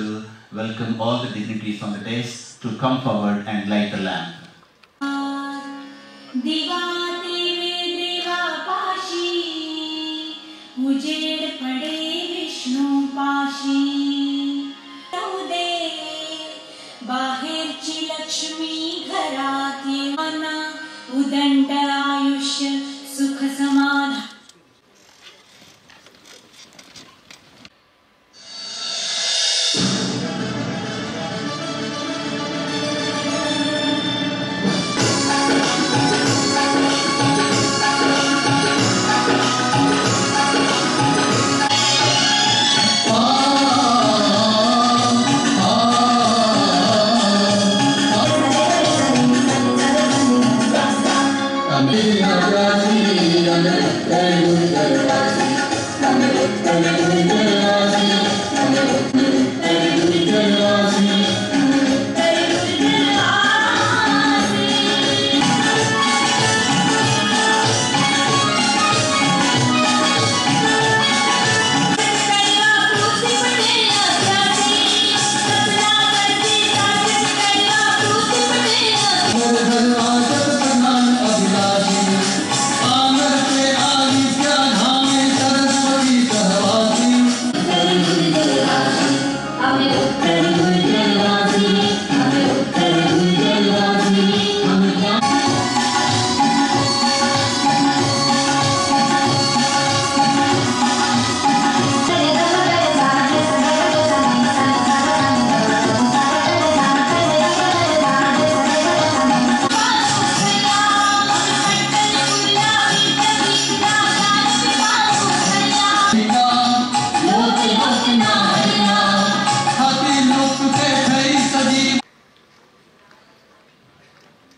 to welcome all the dignitaries on the dais to come forward and light the lamp. बाहेरची लक्ष्मी घरात येताना उदंड आयुष्य सुख समाधान.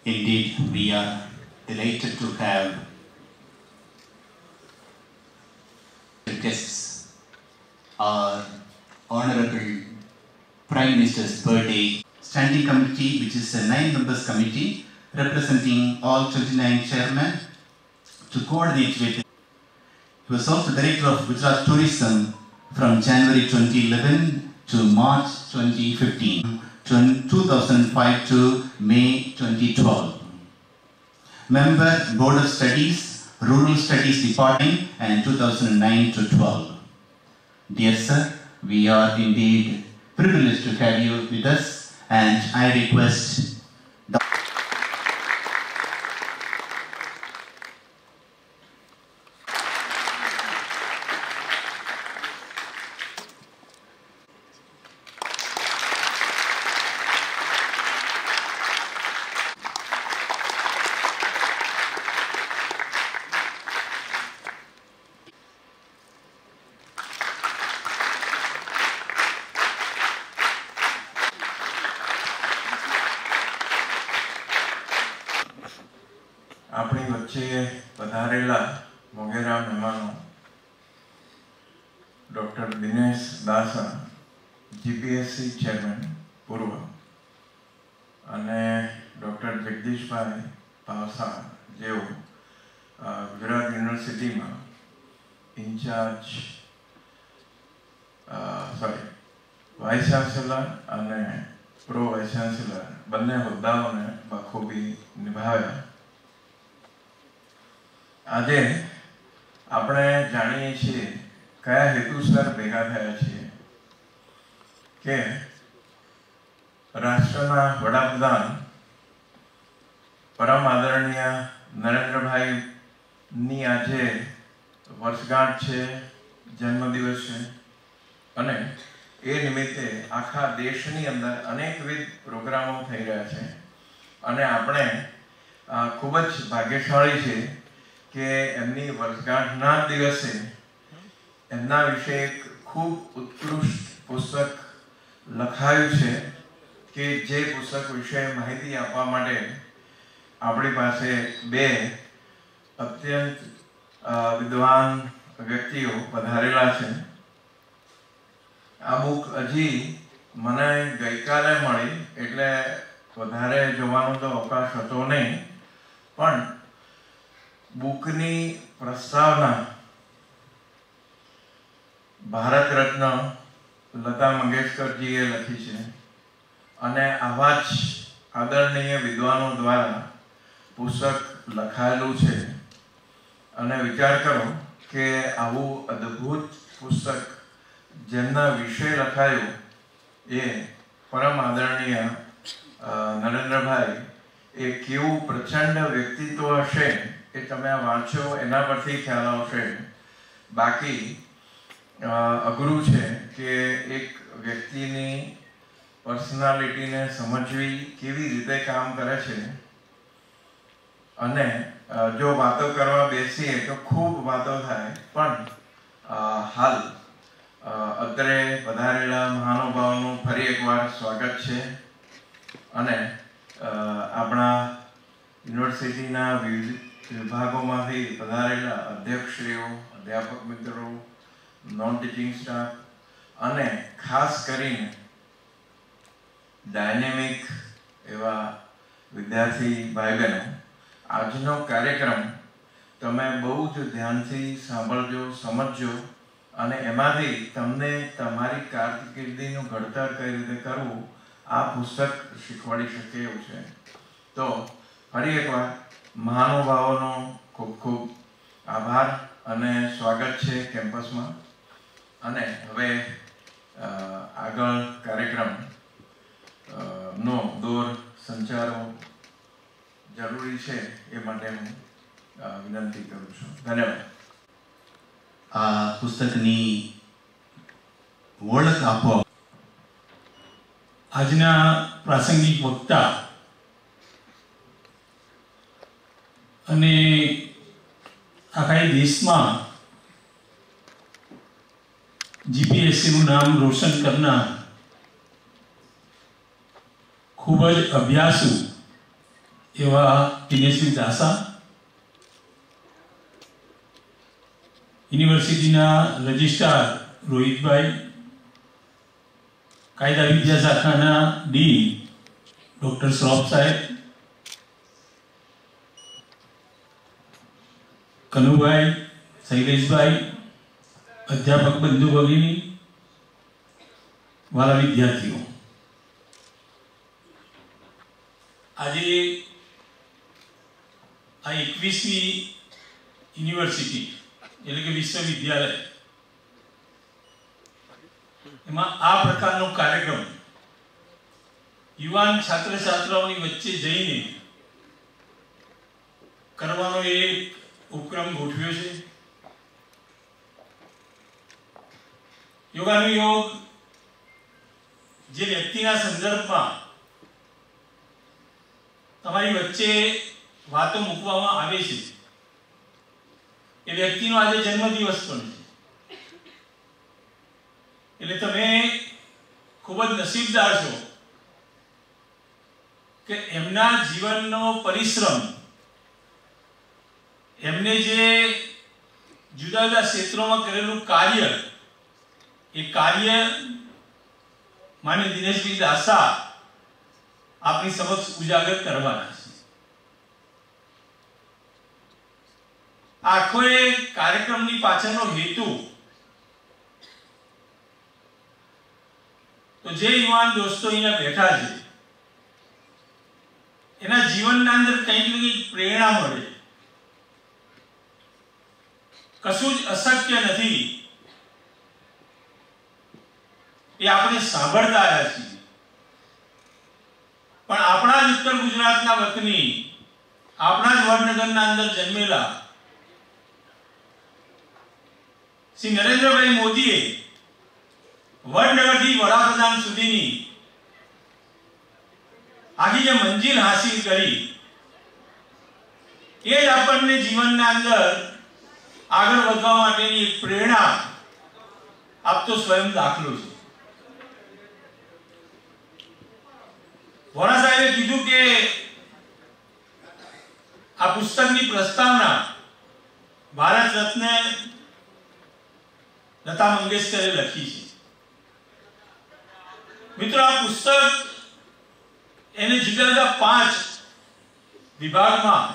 Indeed, we are delighted to have guests, our Honorable Prime Minister's birthday standing committee, which is a 9-member committee representing all 29 chairmen to coordinate with. He was also director of Gujarat Tourism from January 2011 to March 2015. 2005 to May 2012. Member Board of Studies, Rural Studies Department, and 2009 to 12. Dear sir, we are indeed privileged to have you with us, and I request अपनी वच्चे पधारेला मोगेरा मेहमानों doctor Dinesh दासा GPSC chairman पूर्व अने doctor Jagdish भाई पावसा JO Gujarat university में in charge vice chancellor अने प्रो वाइस चांसलर बने होद्दाओं ने बखूबी निभाया. આજે આપણે જાણીએ છીએ કયા હેતુસર ભેગા થયા છીએ કે રાષ્ટ્રના વડાપ્રધાન પરમ આદરણીય નરેન્દ્રભાઈની આજે વર્ષગાંઠ છે, જન્મદિવસ છે અને એ નિમિત્તે આખા દેશની અંદર અનેકવિધ પ્રોગ્રામો થઈ રહ્યા છે અને આપણે ખૂબ જ ભાગ્યશાળી છે કે એમની વર્ષગાંઠના દિવસે એમના વિશે એક ખૂબ ઉત્કૃષ્ટ પુસ્તક લખાયું છે કે જે પુસ્તક વિશે માહિતી આપવા માટે આપણી પાસે બે અત્યંત વિદ્વાન વ્યક્તિઓ પધારેલા છે. આ બુક હજી મને ગઈકાલે મળી એટલે વધારે જોવાનો તો અવકાશ હતો નહીં, પણ બુકની પ્રસ્તાવના ભારત રત્ન લતા મંગેશકરજીએ લખી છે અને આવા જ આદરણીય વિદ્વાનો દ્વારા પુસ્તક લખાયેલું છે. અને વિચાર કરો કે આવું અદ્ભુત પુસ્તક જેમના વિષય લખાયું એ પરમ આદરણીય નરેન્દ્રભાઈ, એ કેવું પ્રચંડ વ્યક્તિત્વ હશે એ તમે આ વાંચો એના પરથી ખ્યાલ આવશે. બાકી અઘરું છે કે એક વ્યક્તિની પર્સનાલિટીને સમજવી, કેવી રીતે કામ કરે છે. અને જો વાતો કરવા બેસીએ તો ખૂબ વાતો થાય, પણ હાલ અત્રે વધારેલા મહાનુભાવોનું ફરી એકવાર સ્વાગત છે. અને આપણા યુનિવર્સિટીના વિવિધ વિભાગોમાંથી પધારેલા અધ્યક્ષશ્રીઓ, અધ્યાપક મિત્રો, નોન ટીચિંગ સ્ટાફ અને ખાસ કરીને ડાયનેમિક એવા વિદ્યાર્થી ભાઈ બહેનો, આજનો કાર્યક્રમ તમે બહુ જ ધ્યાનથી સાંભળજો, સમજજો અને એમાંથી તમને તમારી કારકિર્દીનું ઘડતર કઈ રીતે કરવું આ પુસ્તક શીખવાડી શકે એવું છે. તો ફરી એકવાર મહાનુભાવોનો ખૂબ ખૂબ આભાર અને સ્વાગત છે કેમ્પસમાં. અને હવે આગળ કાર્યક્રમ નો દોર સંચારો જરૂરી છે એ માટે હું વિનંતી કરું છું. ધન્યવાદ. આ પુસ્તકની ઓળખ આપો. આજના પ્રાસંગિક વક્તા અને આખા દેશમાં જીપીએસસીનું નામ રોશન કરનાર ખૂબ જ અભ્યાસુ એવા દિનેશભાઈ દાસા, યુનિવર્સિટીના રજિસ્ટ્રાર રોહિતભાઈ, કાયદા વિદ્યા શાખાના ડીન ડૉક્ટર શ્રોફ સાહેબ, કનુભાઈ, શૈલેષભાઈ, અધ્યાપક બંધુ ભગીની, વાલા વિદ્યાર્થીઓ, આજે આ 21મી યુનિવર્સિટી એટલે કે વિશ્વવિદ્યાલય, એમાં આ પ્રકારનો કાર્યક્રમ યુવાન છાત્ર છાત્રાઓની વચ્ચે જઈને કરવાનો એક ઉપક્રમ ગોઠવ્યો છે. યોગાનુયોગ જે વ્યક્તિના સંદર્ભમાં તમારી વચ્ચે વાતો મૂકવામાં આવે છે એ વ્યક્તિનો આજે જન્મદિવસ પણ છે. એટલે તમે ખૂબ જ નસીબદાર છો કે એમના જીવનનો પરિશ્રમ, એમને જે જુદા જુદા ક્ષેત્રોમાં કરેલું કાર્ય, એ કાર્ય માન્ય દિનેશભાઈ દાસા આપણી સમક્ષ ઉજાગર કરવાના છે. આખો એ કાર્યક્રમની પાછળનો હેતુ તો જે યુવાન દોસ્તો અહીંયા બેઠા છે એના જીવનના અંદર કંઈક ને કંઈક પ્રેરણા મળે. કશું જ અશક્ય નથી એ આપણે સાંભળતા આવ્યા છીએ, પણ આપણા જ ઉત્તર ગુજરાતના વતની, આપણા જ વડનગરના અંદર જન્મેલા શ્રી નરેન્દ્રભાઈ મોદીએ વડનગરથી વડાપ્રધાન સુધીની આખી જે મંજિલ હાસિલ કરી એ જ આપણને જીવનના અંદર આગળ વધવા માટેની એક પ્રેરણા આપતો સ્વયં દાખલો છે. વોરા સાહેબે કીધું કે આ પુસ્તકની પ્રસ્તાવના ભારત રત્ન લતા મંગેશકરે લખી છે. મિત્રો, આ પુસ્તક એને જુદા જુદા 5 વિભાગમાં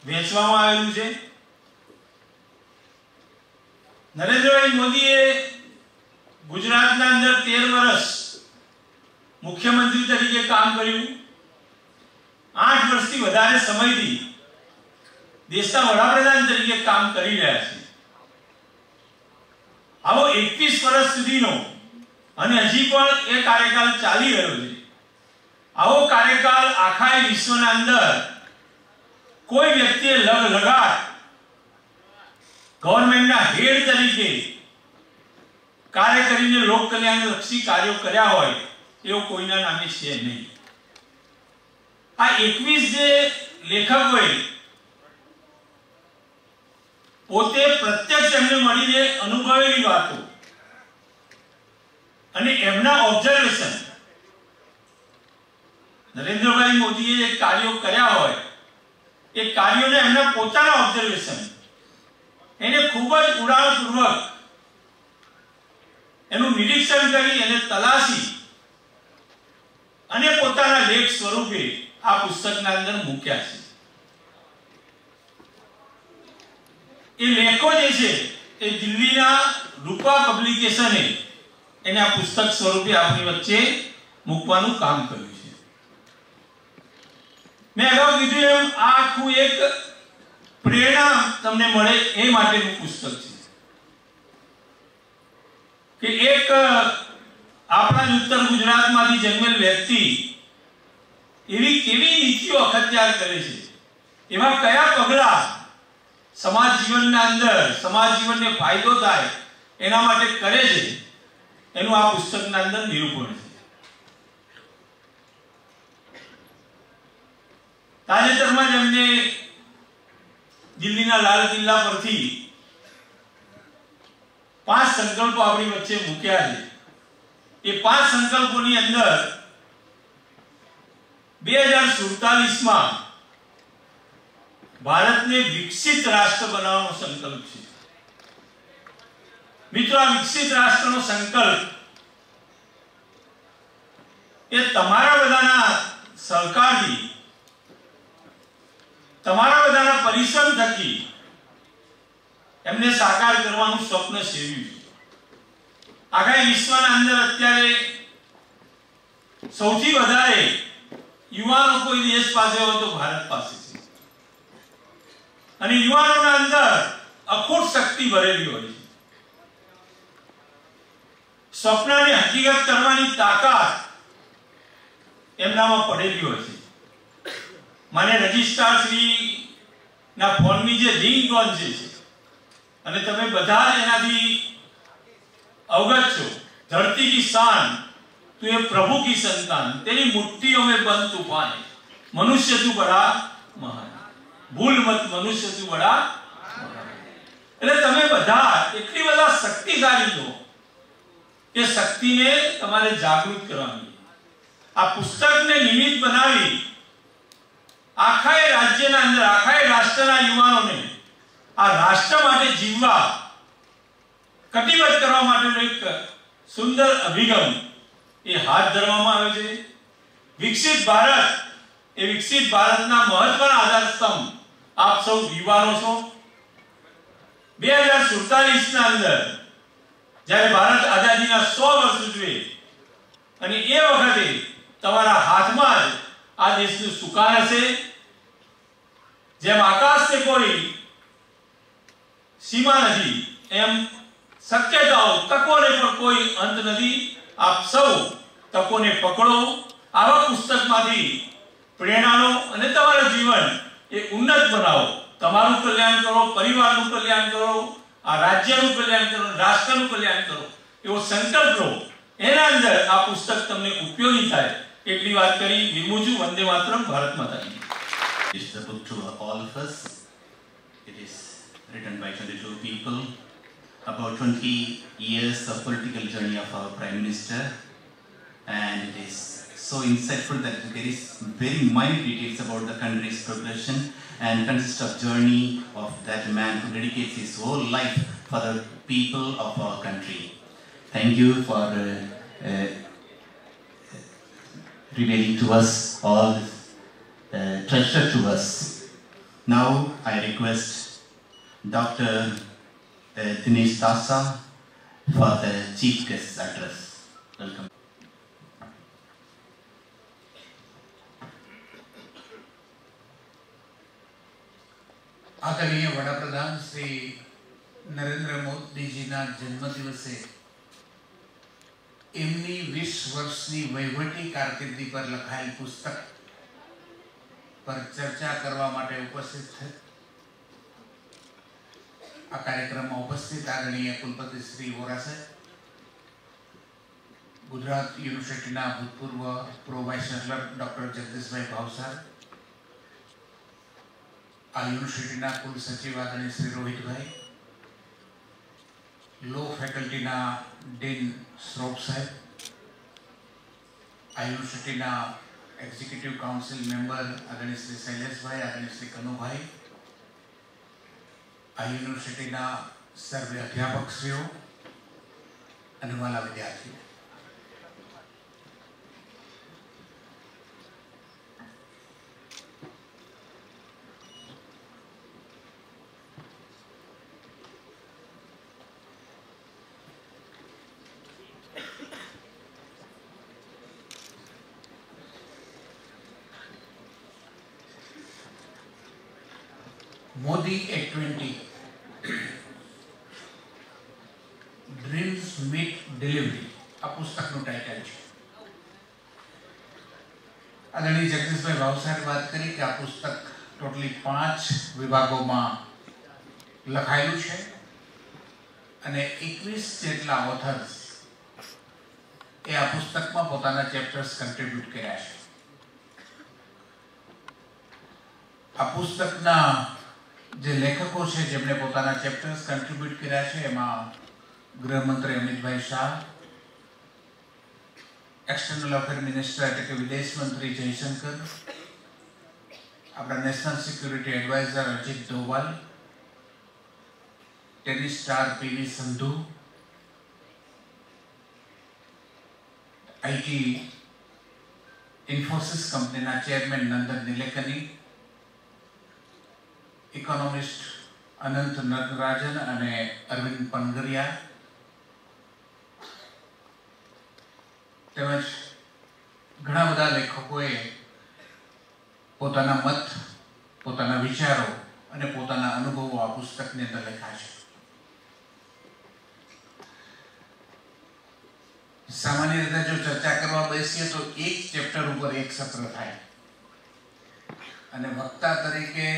વહેંચવામાં આવેલું છે. નરેન્દ્રભાઈ મોદીએ ગુજરાતના અંદર 13 વર્ષ મુખ્યમંત્રી તરીકે કામ કર્યું, 8 વર્ષથી વધારે સમયથી દેશના વડાપ્રધાન તરીકે કામ કરી રહ્યા છે. આવો 21 વર્ષ સુધીનો અને હજી પણ એ કાર્યકાળ ચાલી રહ્યો છે. આવો કાર્યકાળ આખા વિશ્વના અંદર કોઈ વ્યક્તિએ લગાતાર ગવર્નમેન્ટના હેડ તરીકે કાર્ય કરીને લોક કલ્યાણલક્ષી કાર્યો કર્યા હોય એવો કોઈના નામે છે નહીં. આ 21 જે લેખકોએ પોતે પ્રત્યક્ષ એમને મળીને અનુભવેલી વાતો અને એમના ઓબ્ઝર્વેશન, નરેન્દ્રભાઈ મોદીએ જે કાર્યો કર્યા હોય એ કાર્યોને એમના પોતાના ઓબ્ઝર્વેશન એને ખૂબ જ ઉડાણપૂર્વક એનું નિરીક્ષણ કરી એને તલાશી અને પોતાના લેખ સ્વરૂપે આ પુસ્તકના અંદર મૂક્યા છે. એ લેખો જે છે એ દિલ્હીના રૂપા પબ્લિકેશને એને આ પુસ્તક સ્વરૂપે આપણી વચ્ચે મૂકવાનું કામ કર્યું છે. મેં અગાઉ કીધું એમ આ આખું એક પ્રેરણા તમને મળે એ માટેનું પુસ્તક છે કે એક આપણા જ ઉત્તર ગુજરાતમાંથી જન્મેલ વ્યક્તિ એવી કેવી નીતિઓ અખત્યાર કરે છે, એવા કયા પગલા સમાજ જીવનના અંદર સમાજ જીવનને ફાયદો થાય એના માટે કરે છે, એનું આ પુસ્તકના અંદર નિરૂપણ છે. તાજેતરમાં જ એમને દિલ્હીના લાલ કિલ્લા પરથી 5 સંકલ્પો આપણી વચ્ચે મૂક્યા છે. એ 5 સંકલ્પોની અંદર 2047માં ભારતને વિકસિત રાષ્ટ્ર બનાવવાનો સંકલ્પ છે. મિત્રો, આ વિકસિત રાષ્ટ્રનો સંકલ્પ એ તમારા બધાના સહકારથી, તમારા બધાના પરિશ્રમ થકી એમને સાકાર કરવાનું સ્વપ્ન સેવ્યું છે. આખા વિશ્વના અંદર અત્યારે સૌથી વધારે યુવાનો કોઈ દેશ પાસે હોય તો ભારત પાસે છે. અને યુવાનોના અંદર અખૂટ શક્તિ ભરેલી હોય છે. સ્વપ્નને હકીકત કરવાની તાકાત એમનામાં પડેલી હોય છે. મને રજિસ્ટ્રાર શ્રી ના ફોનની જે રિંગ ટોન છે અને તમે બધા એનાથી अवगत छो. धरती की शान, तू ये प्रभु की संतान, तेरी मुट्ठियों में बंद तूफान है. मनुष्य तू बड़ा महान, भूल मत मनुष्य तू बड़ा महान. એટલે તમે બધા એટલી બધા શક્તિશાળી છો કે શક્તિને તમારે જાગૃત કરવાની. આ પુસ્તકને નિમિત્ત બનાવી આખા રાજ્યના અંદર આખા રાષ્ટ્રના યુવાનોને આ રાષ્ટ્ર માટે જીવવા કટિબદ્ધ કરવા માટેનો એક સુંદર અભિગમ એ હાથ ધરવામાં આવે છે. વિકસિત ભારત એ વિકસિત ભારતના મહત્વના આધારસ્તંભ આપ સૌ યુવાનો છો. 2047ના અંદર જ્યારે ભારત આઝાદીના 100 વર્ષ ઉજવે અને એ વખતે તમારા હાથમાં જ આ દેશનું સુકાન હશે. જેમ આકાશને કોઈ સીમા નથી એમ શક્યતાઓ તકોને પણ કોઈ અંત નથી. આપ સૌ તકોને પકડો, આવા પુસ્તકમાંથી પ્રેરણા લો અને તમારું જીવન એ ઉન્નત બનાવો. તમારું કલ્યાણ કરો, પરિવારનું કલ્યાણ કરો, આ રાજ્યનું કલ્યાણ કરો, રાષ્ટ્રનું કલ્યાણ કરો એવો સંકલ્પ લો. એના અંદર આ પુસ્તક તમને ઉપયોગી થાય એટલી વાત કરી વિરમું છું. વંદે માતરમ, ભારત માતા કી. It's the book to all of us. It is written by 22 people. About 20 years of political journey of our Prime Minister, and it is so insightful that there is very minute details about the country's progression and consists of journey of that man who dedicates his whole life for the people of our country. Thank you for revealing to us all treasure to us. Now I request Dr. Dinesh Dasa for the chief guest's address. Welcome. आदरणीय वडाप्रधान श्री नरेंद्र मोदी जी ना जन्मदिवसे एमनी 20 वर्षनी वहीवटी कारकिर्दी पर लखाયેલ पुस्तक पर चर्चा करवा माटे उपस्थित है। आ कार्यक्रम में उपस्थित आदरणीय कुलपति श्री वोरा साहेब, गुजरात यूनिवर्सिटी ना भूतपूर्व pro vice chancellor doctor Jagdish भाई भावसार, आ यूनिवर्सिटी ना कुल सचिव आदरणीय श्री रोहित भाई, लो फैकल्टी ना डीन श्रोफ साहेब, आ यूनिवर्सिटी ना एक्जिक्यूटिव काउंसिल मेंबर आदरणीय श्री शैलेश भाई, आदरणीय श्री कनु भाई, आ यूनिवर्सिटी ना सर्वे अध्यापक श्रीओ अने वाला विद्यार्थियों, Modi at 20 dreams meet delivery आ पुस्तक નું टाइटल है। आदरणीय जगदीश भाई भावसार बात करी कि आ पुस्तक टोटली 5 विभागों में लखाયેલું છે અને 21 જેટલા ઓથર્સ એ આ પુસ્તકમાં પોતાના ચેપ્ટર્સ કન્ટ્રીબ્યુટ કર્યા છે। આ પુસ્તકના જે લેખકો છે જેમણે પોતાના ચેપ્ટર્સ કન્ટ્રીબ્યુટ કર્યા છે એમાં ગૃહમંત્રી Amitbhai Shah, external affair minister એટલે કે વિદેશ મંત્રી જયશંકર, આપણા national security advisor Ajit Doval, tennis star PV Sindhu, IT Infosys કંપનીના ચેરમેન નંદન નીલેકની, इकोनॉमिस्ट अनंत नटराजन અને અરવિંદ પનગરિયા, તેમજ ઘણા બધા લેખકોએ પોતાના મત, પોતાના વિચારો અને પોતાના અનુભવો આ પુસ્તકની અંદર લખ્યા છે। સામાન્ય રીતે જો ચર્ચા કરવા બેસીએ તો એક ચેપ્ટર ઉપર એક સત્ર થાય અને વક્તા તરીકે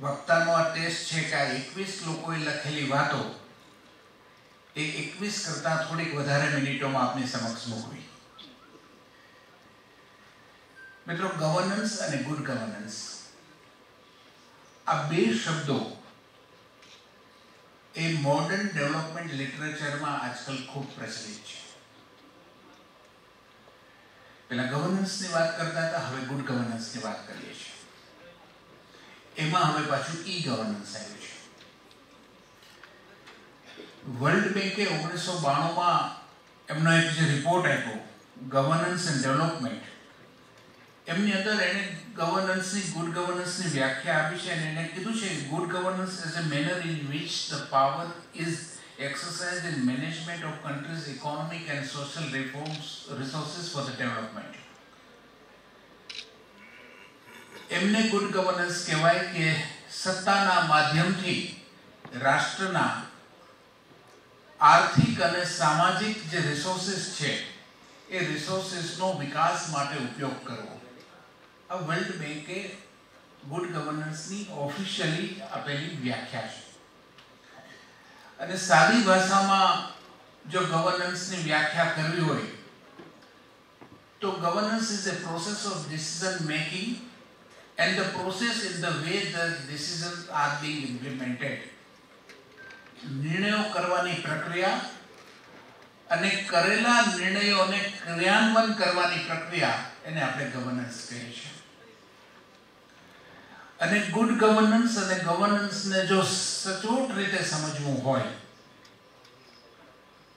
વક્તાનો આ ટેસ્ટ છે કે આ 21 લોકોએ લખેલી વાતો એ 21 કરતા થોડીક વધારે મિનિટોમાં આપની સમક્ષ મૂકવી। મિત્રો, ગવર્નન્સ અને ગુડ ગવર્નન્સ આ બે શબ્દો એ મોડર્ન ડેવલપમેન્ટ લિટરેચરમાં આજકાલ ખૂબ પ્રચલિત છે। પહેલા ગવર્નન્સની વાત કરતા હતા, હવે ગુડ ગવર્નન્સની વાત કરીએ છીએ। એમાં હવે પાછું ઈ ગવર્નન્સ આવ્યું છે। વર્લ્ડ બેંકે 1992 માં એમનો એક જે રિપોર્ટ આપ્યો ગવર્નન્સ એન્ડ ડેવલપમેન્ટ, એમની અંદર એને ગવર્નન્સની ગુડ ગવર્નન્સની વ્યાખ્યા આપી છે અને એને કીધું છે good governance is a manner in which the power is exercised in management of country's economic and social reforms resources for the development। એમને ગુડ ગવર્નન્સ કહેવાય કે સત્તાના માધ્યમથી રાષ્ટ્રના આર્થિક અને સામાજિક જે રિસોર્સિસ છે એ રિસોર્સિસનો વિકાસ માટે ઉપયોગ કરવો। આ વર્લ્ડ બેંકે ગુડ ગવર્નન્સની ઓફિશિયલી આપેલી વ્યાખ્યા છે અને સાદી ભાષામાં જો ગવર્નન્સની વ્યાખ્યા કરવી હોય તો governance is a process of decision making and the process in the way the decisions are being implemented। निर्णयों करवानी प्रक्रिया અને કરેલા નિર્ણયોને ક્રિયાન્વયન કરવાની પ્રક્રિયા એને આપણે ગવર્નન્સ કહીએ છીએ। અને ગુડ ગવર્નન્સ અને ગવર્નન્સને જો સચોટ રીતે સમજવું હોય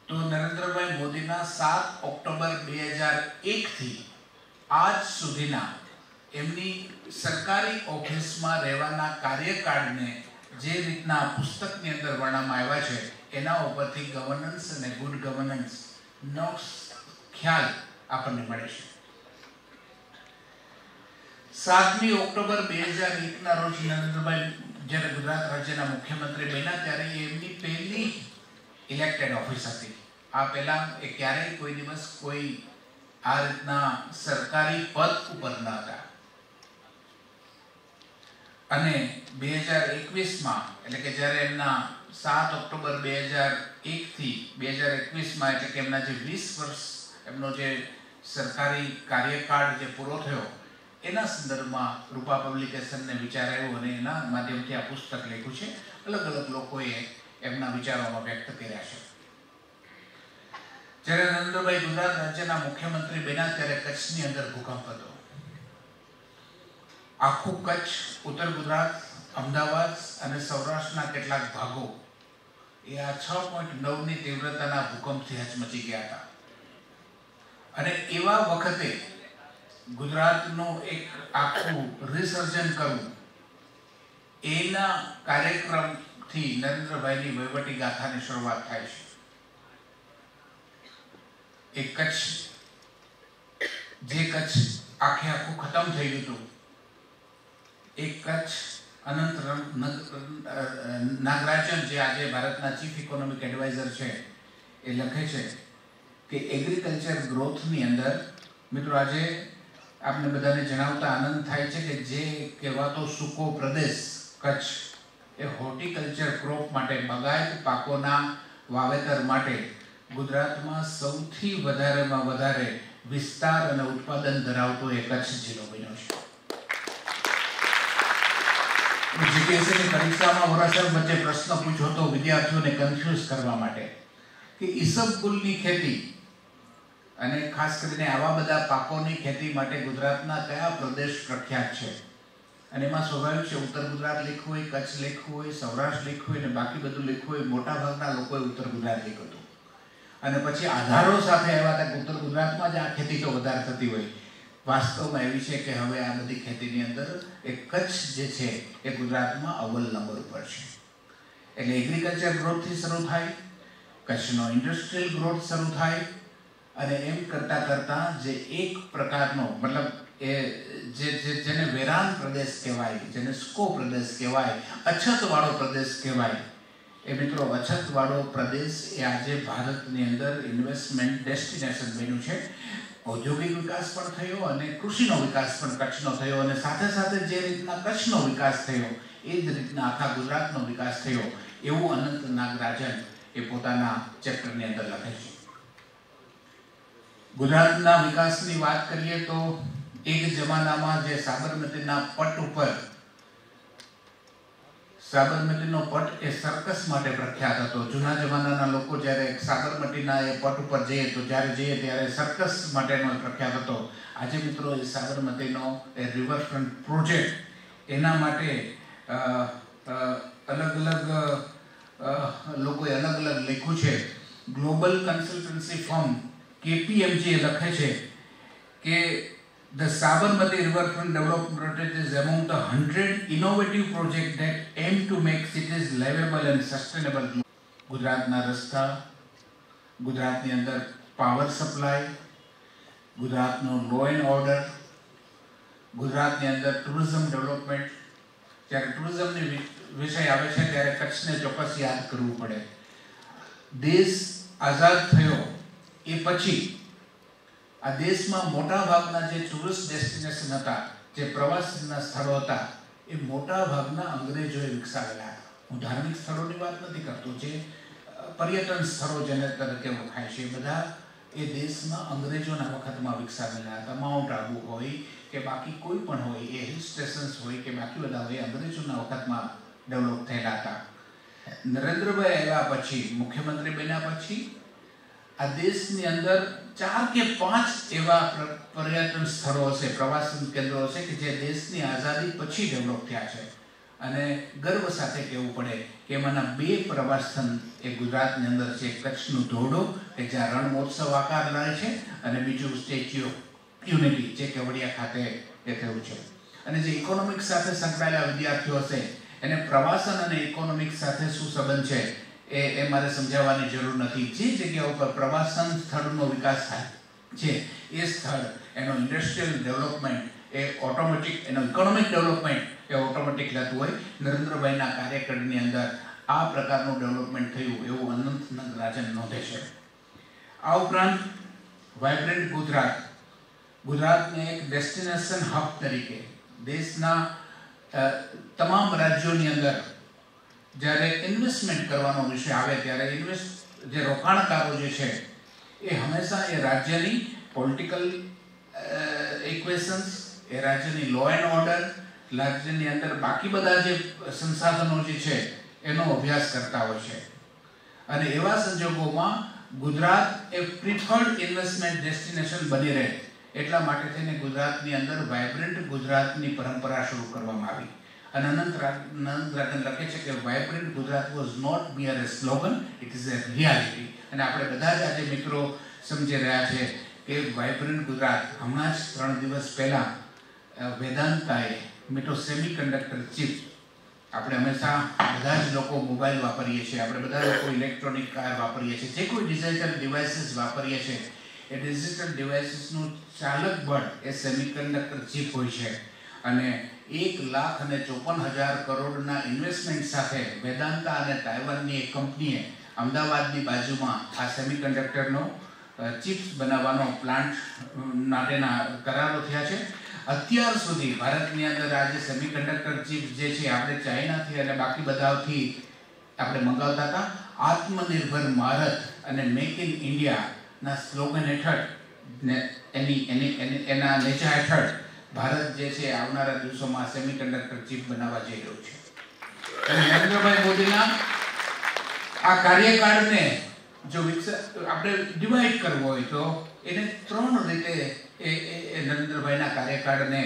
તો નરેન્દ્રભાઈ મોદીના 7 ઓક્ટોબર 2001 થી આજ સુધીના એમની સરકારી ઓફિસમાં રહેવાના કાર્યકાળને જે રીતના પુસ્તકની અંદર વર્ણવવામાં આવ્યા છે એના ઉપરથી ગવર્નન્સ અને ગુડ ગવર્નન્સનો ખ્યાલ આપણને મળે છે. 7મી ઓક્ટોબર 2001ના રોજ નરેન્દ્રભાઈ જ્યારે ગુજરાત રાજ્યના મુખ્યમંત્રી બન્યા ત્યારે એમની પહેલી ઇલેક્ટેડ ઓફિસ હતી. આ પહેલા એ ક્યારેય કોઈ દિવસ કોઈ આ રીતના સરકારી પદ ઉપર ન હતા. અને 2021માં એટલે કે જ્યારે એમના 7 ઓક્ટોબર 2001 થી 2021માં એટલે કે એમના જે 20 વર્ષ એમનો જે સરકારી કાર્યકાળ જે પૂરો થયો એના સંદર્ભમાં રૂપા પબ્લિકેશનને વિચાર આવ્યો અને એના માધ્યમથી આ પુસ્તક લખ્યું છે. અલગ અલગ લોકોએ એમના વિચારોમાં વ્યક્ત કર્યા છે. જ્યારે નરેન્દ્રભાઈ ગુજરાત રાજ્યના મુખ્યમંત્રી બન્યા ત્યારે કચ્છની અંદર ભૂકંપ હતો. આખું કચ્છ, ઉત્તર ગુજરાત, અમદાવાદ અને સૌરાષ્ટ્રના કેટલાક ભાગો એ આ 6.9ની તીવ્રતાના ભૂકંપથી હચમચી ગયા હતા. અને એવા વખતે ગુજરાતનું એક આખું રિસર્જન કરવું એના કાર્યક્રમથી નરેન્દ્રભાઈની વહીવટી ગાથાની શરૂઆત થાય છે. એક કચ્છ જે કચ્છ આખે આખું ખતમ થઈ ગયું હતું એક કચ્છ અનંત નાગરાજન જે આજે ભારતના ચીફ ઇકોનોમિક એડવાઇઝર છે એ લખે છે કે એગ્રીકલ્ચર ગ્રોથની અંદર મિત્રો આજે આપને બધાને જણાવતા આનંદ થાય છે કે જે કહેવાતો સૂકો પ્રદેશ કચ્છ એ હોર્ટિકલ્ચર ક્રોપ માટે બાગાયત પાકોના વાવેતર માટે ગુજરાતમાં સૌથી વધારેમાં વધારે વિસ્તાર અને ઉત્પાદન ધરાવતો એ કચ્છ જિલ્લો બન્યો છે. જીપીએસસીની પરીક્ષામાં વરાસર વચ્ચે પ્રશ્ન પૂછ્યો હતો વિદ્યાર્થીઓને કન્ફ્યુઝ કરવા માટે કે ઈસબગુલની ખેતી અને ખાસ કરીને આવા બધા પાકોની ખેતી માટે ગુજરાતના કયા પ્રદેશ પ્રખ્યાત છે. અને એમાં સ્વાભાવિક છે ઉત્તર ગુજરાત લખ્યું હોય, કચ્છ લખ્યું હોય, સૌરાષ્ટ્ર લખ્યું હોય અને બાકી બધું લખ્યું હોય. મોટાભાગના લોકોએ ઉત્તર ગુજરાત લખ્યું હતું. અને પછી આધારો સાથે આવ્યા હતા કે ઉત્તર ગુજરાતમાં જ આ ખેતી તો વધારે થતી હોય. વાસ્તવમાં એવી છે કે હવે આ બધી ખેતીની અંદર એ કચ્છ જે છે એ ગુજરાતમાં અવ્વલ નંબર ઉપર છે. એટલે એગ્રીકલ્ચર ગ્રોથથી શરૂ થાય, કચ્છનો ઇન્ડસ્ટ્રીયલ ગ્રોથ શરૂ થાય અને એમ કરતાં કરતાં જે એક પ્રકારનો મતલબ એ જેને વેરાન પ્રદેશ કહેવાય, જેને સૂકો પ્રદેશ કહેવાય, અછતવાળો પ્રદેશ કહેવાય, એ મિત્રો અછતવાળો પ્રદેશ એ આજે ભારતની અંદર ઇન્વેસ્ટમેન્ટ ડેસ્ટિનેશન બન્યું છે. ઔદ્યોગિક વિકાસ પણ થયો અને કૃષિનો વિકાસ પણ કચ્છનો થયો અને સાથે સાથે જે રીતના કચ્છનો વિકાસ થયો એ જ રીતના આખા ગુજરાતનો વિકાસ થયો એવું અનંત નાગરાજન એ પોતાના ચેપ્ટરની અંદર લખે છે. ગુજરાતના વિકાસની વાત કરીએ તો એક જમાનામાં જે સાબરમતીના પટ ઉપર સાબરમતીનો પટ એ સર્કસ માટે પ્રખ્યાત હતો. જૂના જમાનાના લોકો જ્યારે સાબરમતીના એ પટ ઉપર જઈએ તો જ્યારે જઈએ ત્યારે સર્કસ માટેનો પ્રખ્યાત હતો. આજે મિત્રો એ સાબરમતીનો એ રિવરફ્રન્ટ પ્રોજેક્ટ એના માટે અલગ અલગ લોકોએ અલગ અલગ લખ્યું છે. ગ્લોબલ કન્સલ્ટન્સી ફર્મ KPMG લખે છે કે the Sabarmati Riverfront Development Project is among the 100 innovative projects that aim to make cities livable and sustainable. ગુજરાતના રસ્તા, ગુજરાતની અંદર પાવર સપ્લાય, ગુજરાતનો લો એન્ડ ઓર્ડર, ગુજરાતની અંદર ટુરિઝમ ડેવલપમેન્ટ. જ્યારે ટુરિઝમની વિષય આવે છે ત્યારે કચ્છને ચોક્કસ યાદ કરવું પડે. દેશ આઝાદ થયો એ પછી આ દેશમાં મોટા ભાગના જે ટુરિસ્ટ ડેસ્ટિનેશન હતા, જે પ્રવાસના સ્થળો હતા, એ મોટા ભાગના અંગ્રેજોએ વિકસાવેલા હતા. હું ધાર્મિક સ્થળોની વાત નથી કરતો, જે પર્યટન સ્થળો જેને તરીકે ઓળખાય છે એ બધા એ દેશમાં અંગ્રેજોના વખતમાં વિકસાવેલા હતા. માઉન્ટ આબુ હોય કે બાકી કોઈ પણ હોય, એ હિલ સ્ટેશન્સ હોય કે બાકી બધા હોય, અંગ્રેજોના વખતમાં ડેવલપ થયેલા હતા. નરેન્દ્રભાઈ આવ્યા પછી, મુખ્યમંત્રી બન્યા પછી આ દેશની અંદર 4 કે 5 એવા પર્યટન સ્થળો હશે, પ્રવાસન કેન્દ્રો હશે કે જે દેશની આઝાદી પછી ડેવલપ થયા છે. અને ગર્વ સાથે કહેવું પડે કે એમાંના 2 પ્રવાસ સ્થળ એ ગુજરાતની અંદર છે. કચ્છનું ધોરડો કે જ્યાં રણ મહોત્સવ આકાર લે છે અને બીજું સ્ટેચ્યુ ઓફ યુનિટી જે કેવડિયા ખાતે એ થયું છે. અને જે ઇકોનોમિક્સ સાથે સંકળાયેલા વિદ્યાર્થીઓ હશે એને પ્રવાસન અને ઇકોનોમિક્સ સાથે શું સંબંધ છે એ મારે સમજાવવાની જરૂર નથી. જે જગ્યા ઉપર પ્રવાસન સ્થળનો વિકાસ થાય છે એ સ્થળ એનો ઇન્ડસ્ટ્રીયલ ડેવલપમેન્ટ એ ઓટોમેટિક, એનો ઇકોનોમિક ડેવલપમેન્ટ એ ઓટોમેટિક થતું હોય. નરેન્દ્રભાઈના કાર્યકાળની અંદર આ પ્રકારનું ડેવલપમેન્ટ થયું એવું અનંત નંદરાજન નોંધે છે. આ ઉપરાંત વાઇબ્રન્ટ ગુજરાતને એક ડેસ્ટિનેશન હબ તરીકે દેશના તમામ રાજ્યોની અંદર જ્યારે ઇન્વેસ્ટમેન્ટ કરવાનો વિષય આવે ત્યારે જે રોકાણકારો જે છે એ હંમેશા એ રાજ્યની પોલિટિકલ ઇક્વેશન્સ, એ રાજ્યની લો એન્ડ ઓર્ડર, રાજ્યની અંદર બાકી બધા જે સંસાધનો જે છે એનો અભ્યાસ કરતા હોય છે. અને એવા સંજોગોમાં ગુજરાત એ પ્રિફર્ડ ઇન્વેસ્ટમેન્ટ ડેસ્ટિનેશન બની રહે એટલા માટે થઈને ગુજરાતની અંદર વાઇબ્રન્ટ ગુજરાતની પરંપરા શરૂ કરવામાં આવી. અને નંદરાજન લખે છે કે vibrant Gujarat was not mere a slogan, it is a reality. અને આપણે બધા જ આજે મિત્રો સમજી રહ્યા છે કે વાઇબ્રન્ટ ગુજરાત હમણાં જ 3 દિવસ પહેલા વેદાંતાએ મિત્રો સેમિકન્ડક્ટર ચિપ, આપણે હંમેશા બધા જ લોકો મોબાઈલ વાપરીએ છીએ, આપણે બધા લોકો ઇલેક્ટ્રોનિક કાર વાપરીએ છીએ, જે કોઈ ડિજિટલ ડિવાઇસીસ વાપરીએ છીએ એ ડિજિટલ ડિવાઇસીસનું ચાલક બળ એ સેમિકન્ડક્ટર ચિપ હોય છે. અને 1,54,000 કરોડના ઇન્વેસ્ટમેન્ટ સાથે વેદાંતા અને તાઇવાનની એક કંપનીએ અમદાવાદની બાજુમાં આ સેમિકન્ડક્ટરનો ચિપ્સ બનાવવાનો પ્લાન્ટ માટેના કરારો થયા છે. અત્યાર સુધી ભારતની અંદર આ જે સેમિકન્ડક્ટર ચિપ્સ જે છે આપણે ચાઇનાથી અને બાકી બધાથી આપણે મંગાવતા હતા. આત્મનિર્ભર ભારત અને મેક ઇન ઇન્ડિયાના સ્લોગન હેઠળ એના નેચા હેઠળ ભારત જે છે આવનારા દિવસોમાં સેમિકન્ડક્ટર ચિપ બનાવવા જઈ રહ્યું છે. અને નરેન્દ્રભાઈ મોદીના આ કાર્યકાળને જો આપણે ડિવાઈડ કરવો હોય તો એને 3 રીતે નરેન્દ્રભાઈના કાર્યકાળને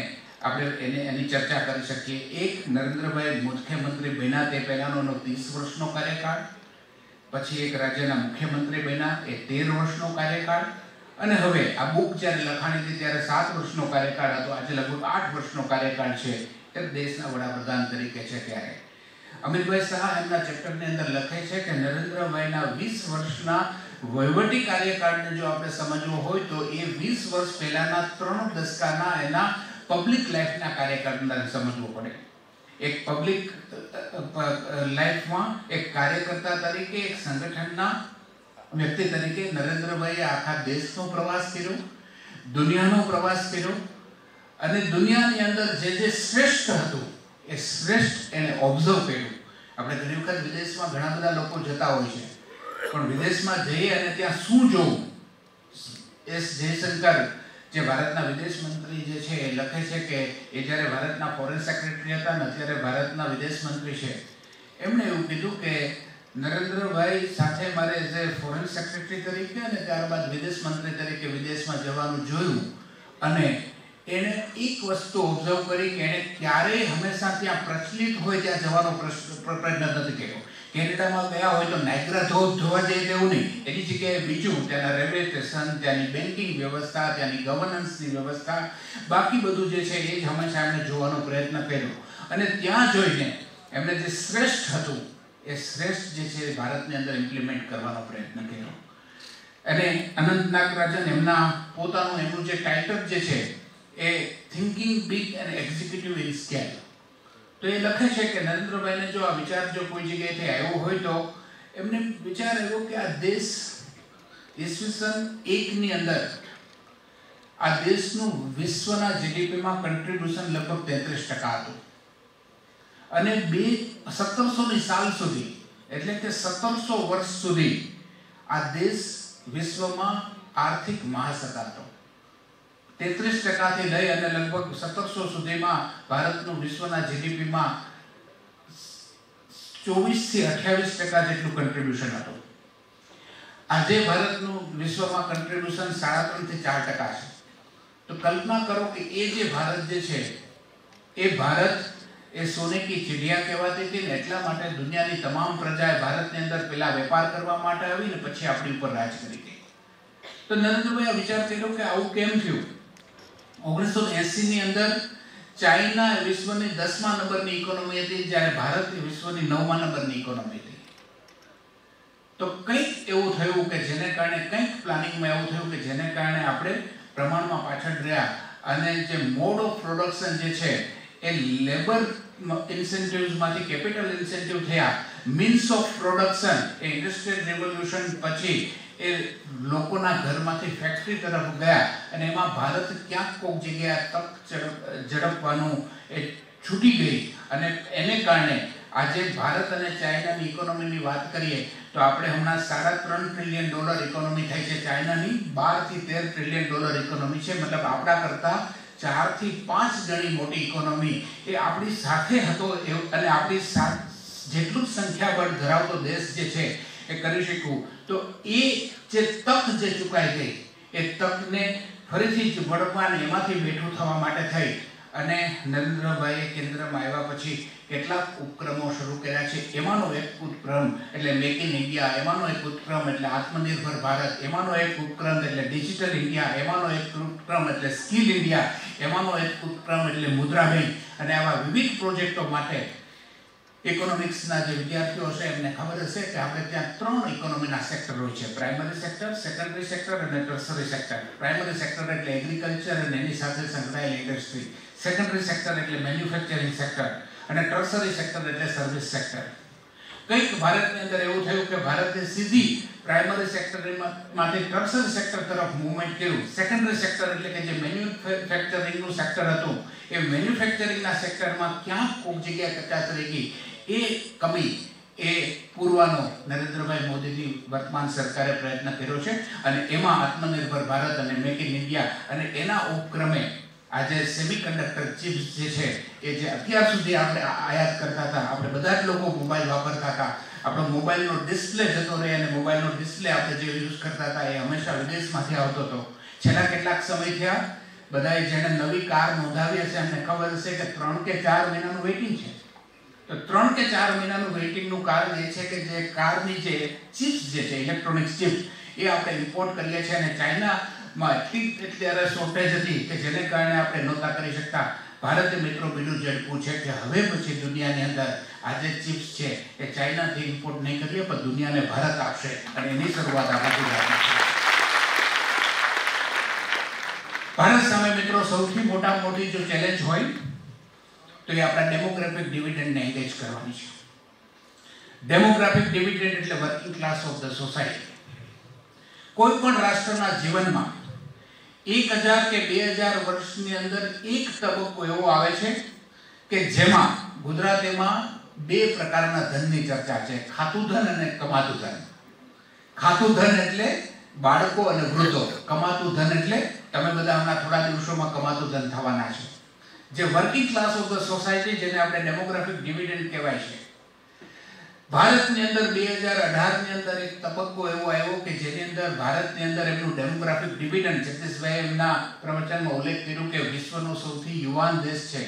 આપણે એની ચર્ચા કરી શકીએ. એક, નરેન્દ્રભાઈ મુખ્યમંત્રી બન્યા તે પહેલાનો 30 વર્ષનો કાર્યકાળ, પછી એક રાજ્યના મુખ્યમંત્રી બન્યા એ 13 વર્ષનો કાર્યકાળ, અને હવે આ બુક જ્યારે લખાણી હતી ત્યારે 7 વર્ષનો કાર્યકાળ હતો, આજે લગભગ 8 વર્ષનો કાર્યકાળ છે એ દેશના વડાપ્રધાન તરીકે છે. ત્યારે અમિતભાઈ શાહ એમના ચેપ્ટરની અંદર લખે છે કે નરેન્દ્રભાઈના 20 વર્ષના વહીવટી કાર્યકાળને જો આપણે સમજવો હોય તો એ 20 વર્ષ પહેલાના 3 દશકાના એના પબ્લિક લાઈફના કાર્યકાળને સમજવું પડે. એક પબ્લિક લાઈફમાં એક કાર્યકર્તા તરીકે, એક સંગઠનના વ્યક્તિ તરીકે નરેન્દ્રભાઈએ આખા દેશનો પ્રવાસ કર્યો, દુનિયાનો પ્રવાસ કર્યો, અને દુનિયાની અંદર જે શ્રેષ્ઠ હતું એ શ્રેષ્ઠ એને ઓબ્ઝર્વ કર્યું. આપણે ઘણી વખત વિદેશમાં ઘણા બધા લોકો જતા હોય છે, પણ વિદેશમાં જઈએ અને ત્યાં શું જોવું, એસ જયશંકર જે ભારતના વિદેશ મંત્રી જે છે એ લખે છે કે એ જ્યારે ભારતના ફોરેન સેક્રેટરી હતા ને અત્યારે ભારતના વિદેશ મંત્રી છે, એમણે એવું કીધું કે નરેન્દ્રભાઈ સાથે મારે એઝ એ ફોરેન સેક્રેટરી તરીકે અને ત્યારબાદ વિદેશ મંત્રી તરીકે વિદેશમાં જવાનું જોયું, અને એને એક વસ્તુ ઓબ્ઝર્વ કરી કે એને ક્યારેય હંમેશા ત્યાં પ્રચલિત હોય ત્યાં જવાનો પ્રયત્ન નથી કર્યો. કેનેડામાં ગયા હોય તો નાયગ્રા ધોધ જોવા જઈએ તેવું નહીં, એની જગ્યાએ બીજું ત્યાંના રેલવે સ્ટેશન, ત્યાંની બેન્કિંગ વ્યવસ્થા, ત્યાંની ગવર્નન્સની વ્યવસ્થા, બાકી બધું જે છે એ જ હંમેશા એમણે જોવાનો પ્રયત્ન કર્યો. અને ત્યાં જોઈને એમણે જે શ્રેષ્ઠ હતું એ શ્રેષ્ઠ જે છે ભારતની અંદર ઇમ્પ્લિમેન્ટ કરવાનો પ્રયત્ન કર્યો. અને અનંત નાગરાજન એમનું જે ટાઇટલ જે છે એ thinking big and executive in scale, તો એ લખે છે કે નરેન્દ્રભાઈને જો આ વિચાર જો કોઈ જગ્યાએથી આવ્યો હોય તો એમને વિચાર આવ્યો કે આ દેશ ઈસવીસન 1 ની અંદર આ દેશનું વિશ્વના જીડીપીમાં કન્ટ્રીબ્યુશન લગભગ 33% હતું, અને 1700ની સાલ સુધી એટલે કે 1700 વર્ષ સુધી આ દેશ વિશ્વમાં આર્થિક મહાસત્તા હતો. 33% લઈ અને લગભગ 1700 સુધીમાં ભારતનું વિશ્વના જીડીપીમાં 24 થી 28% જેટલું કન્ટ્રીબ્યુશન હતું. આજે ભારતનું વિશ્વમાં કન્ટ્રીબ્યુશન 3.5 થી 4% છે. તો કલ્પના કરો કે એ જે ભારત જે છે એ ભારત એ સોને કી ચિડિયા કહેવાતી હતી ને એટલા માટે દુનિયાની તમામ પ્રજાએ ભારતની અંદર પહેલા વેપાર કરવા માટે આવી ને પછી આપણી ઉપર રાજ કરી હતી. તો નરેન્દ્રભાઈ વિચાર કર્યો કે આવું કેમ થયું. 1980 ની અંદર ચાઇના વિશ્વની 10મા નંબરની ઇકોનોમી હતી, જ્યારે ભારત વિશ્વની 9મા નંબરની ઇકોનોમી હતી. તો કંઈક એવું થયું કે જેને કારણે કંઈક પ્લાનિંગમાં એવું થયું કે જેને કારણે આપણે પ્રમાણમાં પાછળ રહ્યા, અને જે મોડ ઓફ પ્રોડક્શન જે છે એ લેબર ઇન્સેન્ટિવ્સમાંથી કેપિટલ ઇન્સેન્ટિવ થયા. Means of production A industrial revolution પછી એ લોકોના ઘરમાંથી ફેક્ટરી તરફ ગયા, અને એમાં ભારત ક્યાંક કોઈક જગ્યાએ તક ઝડપવાનું એ છૂટી ગઈ. અને એને કારણે આજે ભારત અને ચાઇનાની ઇકોનોમીની વાત કરીએ તો આપણે હમણાં $3.5 ટ્રિલિયન ઇકોનોમી થઈ છે. ચાઇનાની 12 થી 13 ટ્રિલિયન ઇકોનોમી છે. મતલબ આપણા કરતા 4 થી 5 ગણી મોટી ઇકોનોમી એ આપણી સાથે હતો, અને આપણી જેટલું સંખ્યાબળ ધરાવતો દેશ જે છે એ કરી શક્યું. તો એ જે તક જે ચૂકાઈ ગઈ એ તકને ફરીથી વળગવાને એમાંથી બેઠું થવા માટે થઈ અને નરેન્દ્રભાઈએ કેન્દ્રમાં આવ્યા પછી કેટલાક ઉપક્રમો શરૂ કર્યા છે. એમાંનો એક ઉપક્રમ એટલે મેક ઇન ઇન્ડિયા, એમાંનો એક ઉપક્રમ એટલે આત્મનિર્ભર ભારત, એમાંનો એક ઉપક્રમ એટલે ડિજિટલ ઇન્ડિયા, એમાંનો એક ઉપક્રમ એટલે સ્કિલ ઇન્ડિયા, એમાંનો એક ઉપક્રમ એટલે મુદ્રા બેંક. અને આવા વિવિધ પ્રોજેક્ટો માટે ઇકોનોમિક્સના જે વિદ્યાર્થીઓ છે એમને ખબર હશે કે આપણે ત્યાં 3 ઇકોનોમીના સેક્ટર હોય છે: પ્રાઇમરી સેક્ટર, સેકન્ડરી સેક્ટર અને ટર્શરી સેક્ટર. પ્રાઇમરી સેક્ટર એટલે એગ્રીકલ્ચર અને એની સાથે સંકળાયેલ ઇન્ડસ્ટ્રી, સેકન્ડરી સેક્ટર એટલે મેન્યુફેક્ચરિંગ સેક્ટર, અને ટર્શરી સેક્ટર એટલે સર્વિસ સેક્ટર. કંઈક ભારતની અંદર એવું થયું કે ભારતે સીધી પ્રાઇમરી સેક્ટરમાંથી ટર્શરી સેક્ટર તરફ મૂવમેન્ટ કર્યું. સેકન્ડરી સેક્ટર એટલે કે જે મેન્યુફેક્ચરિંગનું સેક્ટર હતું એ મેન્યુફેક્ચરિંગના સેક્ટરમાં ક્યાંક કોઈક જગ્યાએ કચાશ રહી ગઈ. એ કમી એ પૂરવાનો નરેન્દ્રભાઈ મોદીની વર્તમાન સરકારે પ્રયત્ન કર્યો છે, અને એમાં આત્મનિર્ભર ભારત અને મેક ઇન ઇન્ડિયા અને એના ઉપક્રમે આજે સેમિકન્ડક્ટર ચિપ્સ જે છે એ જે અત્યાર સુધી આપણે આયાત કરતા હતા, આપણે બધા જ લોકો મોબાઈલ વાપરતા હતા, આપણો મોબાઈલનો ડિસ્પ્લે જતો રહે અને મોબાઈલનો ડિસ્પ્લે આપણે જે યુઝ કરતા હતા એ હંમેશા વિદેશમાંથી આવતો હતો. છેલ્લા કેટલાક સમય થયા બધાએ જેણે નવી કાર નોંધાવી હશે એમને ખબર હશે કે 3 કે 4 મહિનાનું વેઇટિંગ છે. તો 3 કે 4 મહિનાનું વેઇટિંગનું કારણ એ છે કે જે કારની જે ચિપ્સ જે છે, ઇલેક્ટ્રોનિક્સ ચિપ્સ, એ આપણે ઇમ્પોર્ટ કરીએ છીએ, અને ચાઇનામાં અત્યારે શોર્ટેજ હતી કે જેને કારણે આપણે નહોતા કરી શકતા. ભારતે મિત્રો બીજું ઝડપું છે કે હવે પછી દુનિયાની અંદર આજે ચિપ્સ છે એ ચાઇનાથી ઇમ્પોર્ટ નહીં કરીએ પણ દુનિયાને ભારત આપશે, અને એની શરૂઆત આપણે કરી છે. ભારત સામે મિત્રો સૌથી મોટી જો ચેલેન્જ હોય તો એ આપણા ડેમોગ્રાફિક ડિવિડન્ડને એન્ગેજ કરવાની છે. ડેમોગ્રાફિક ડિવિડન્ડ એટલે working class of the society. કોઈ પણ રાષ્ટ્રના જીવનમાં 1000 કે 2000 વર્ષની અંદર એક તબક્કો એવો આવે છે કે જેમાં ગુજરાતીમાં 2 પ્રકારના ધનની ચર્ચા છે: ખાતું ધન અને કમાતું ધન. ખાતું ધન એટલે બાળકો અને વૃદ્ધો, કમાતું ધન એટલે તમે બધા હમણાં થોડા દિવસોમાં કમાતું ધન થવાના છે. જે working class of the society, જેને આપણે ડેમોગ્રાફિક ડિવિડન્ડ કહેવાય છે. ભારતની અંદર 2018 ની અંદર એક તબક્કો એવો આવ્યો કે જેની અંદર ભારતની અંદર એમનું ડેમોગ્રાફિક ડિવિડન્ડ, જગદીશભાઈ એમના પ્રવચનમાં ઉલ્લેખ કર્યો કે વિશ્વનો સૌથી યુવાન દેશ છે,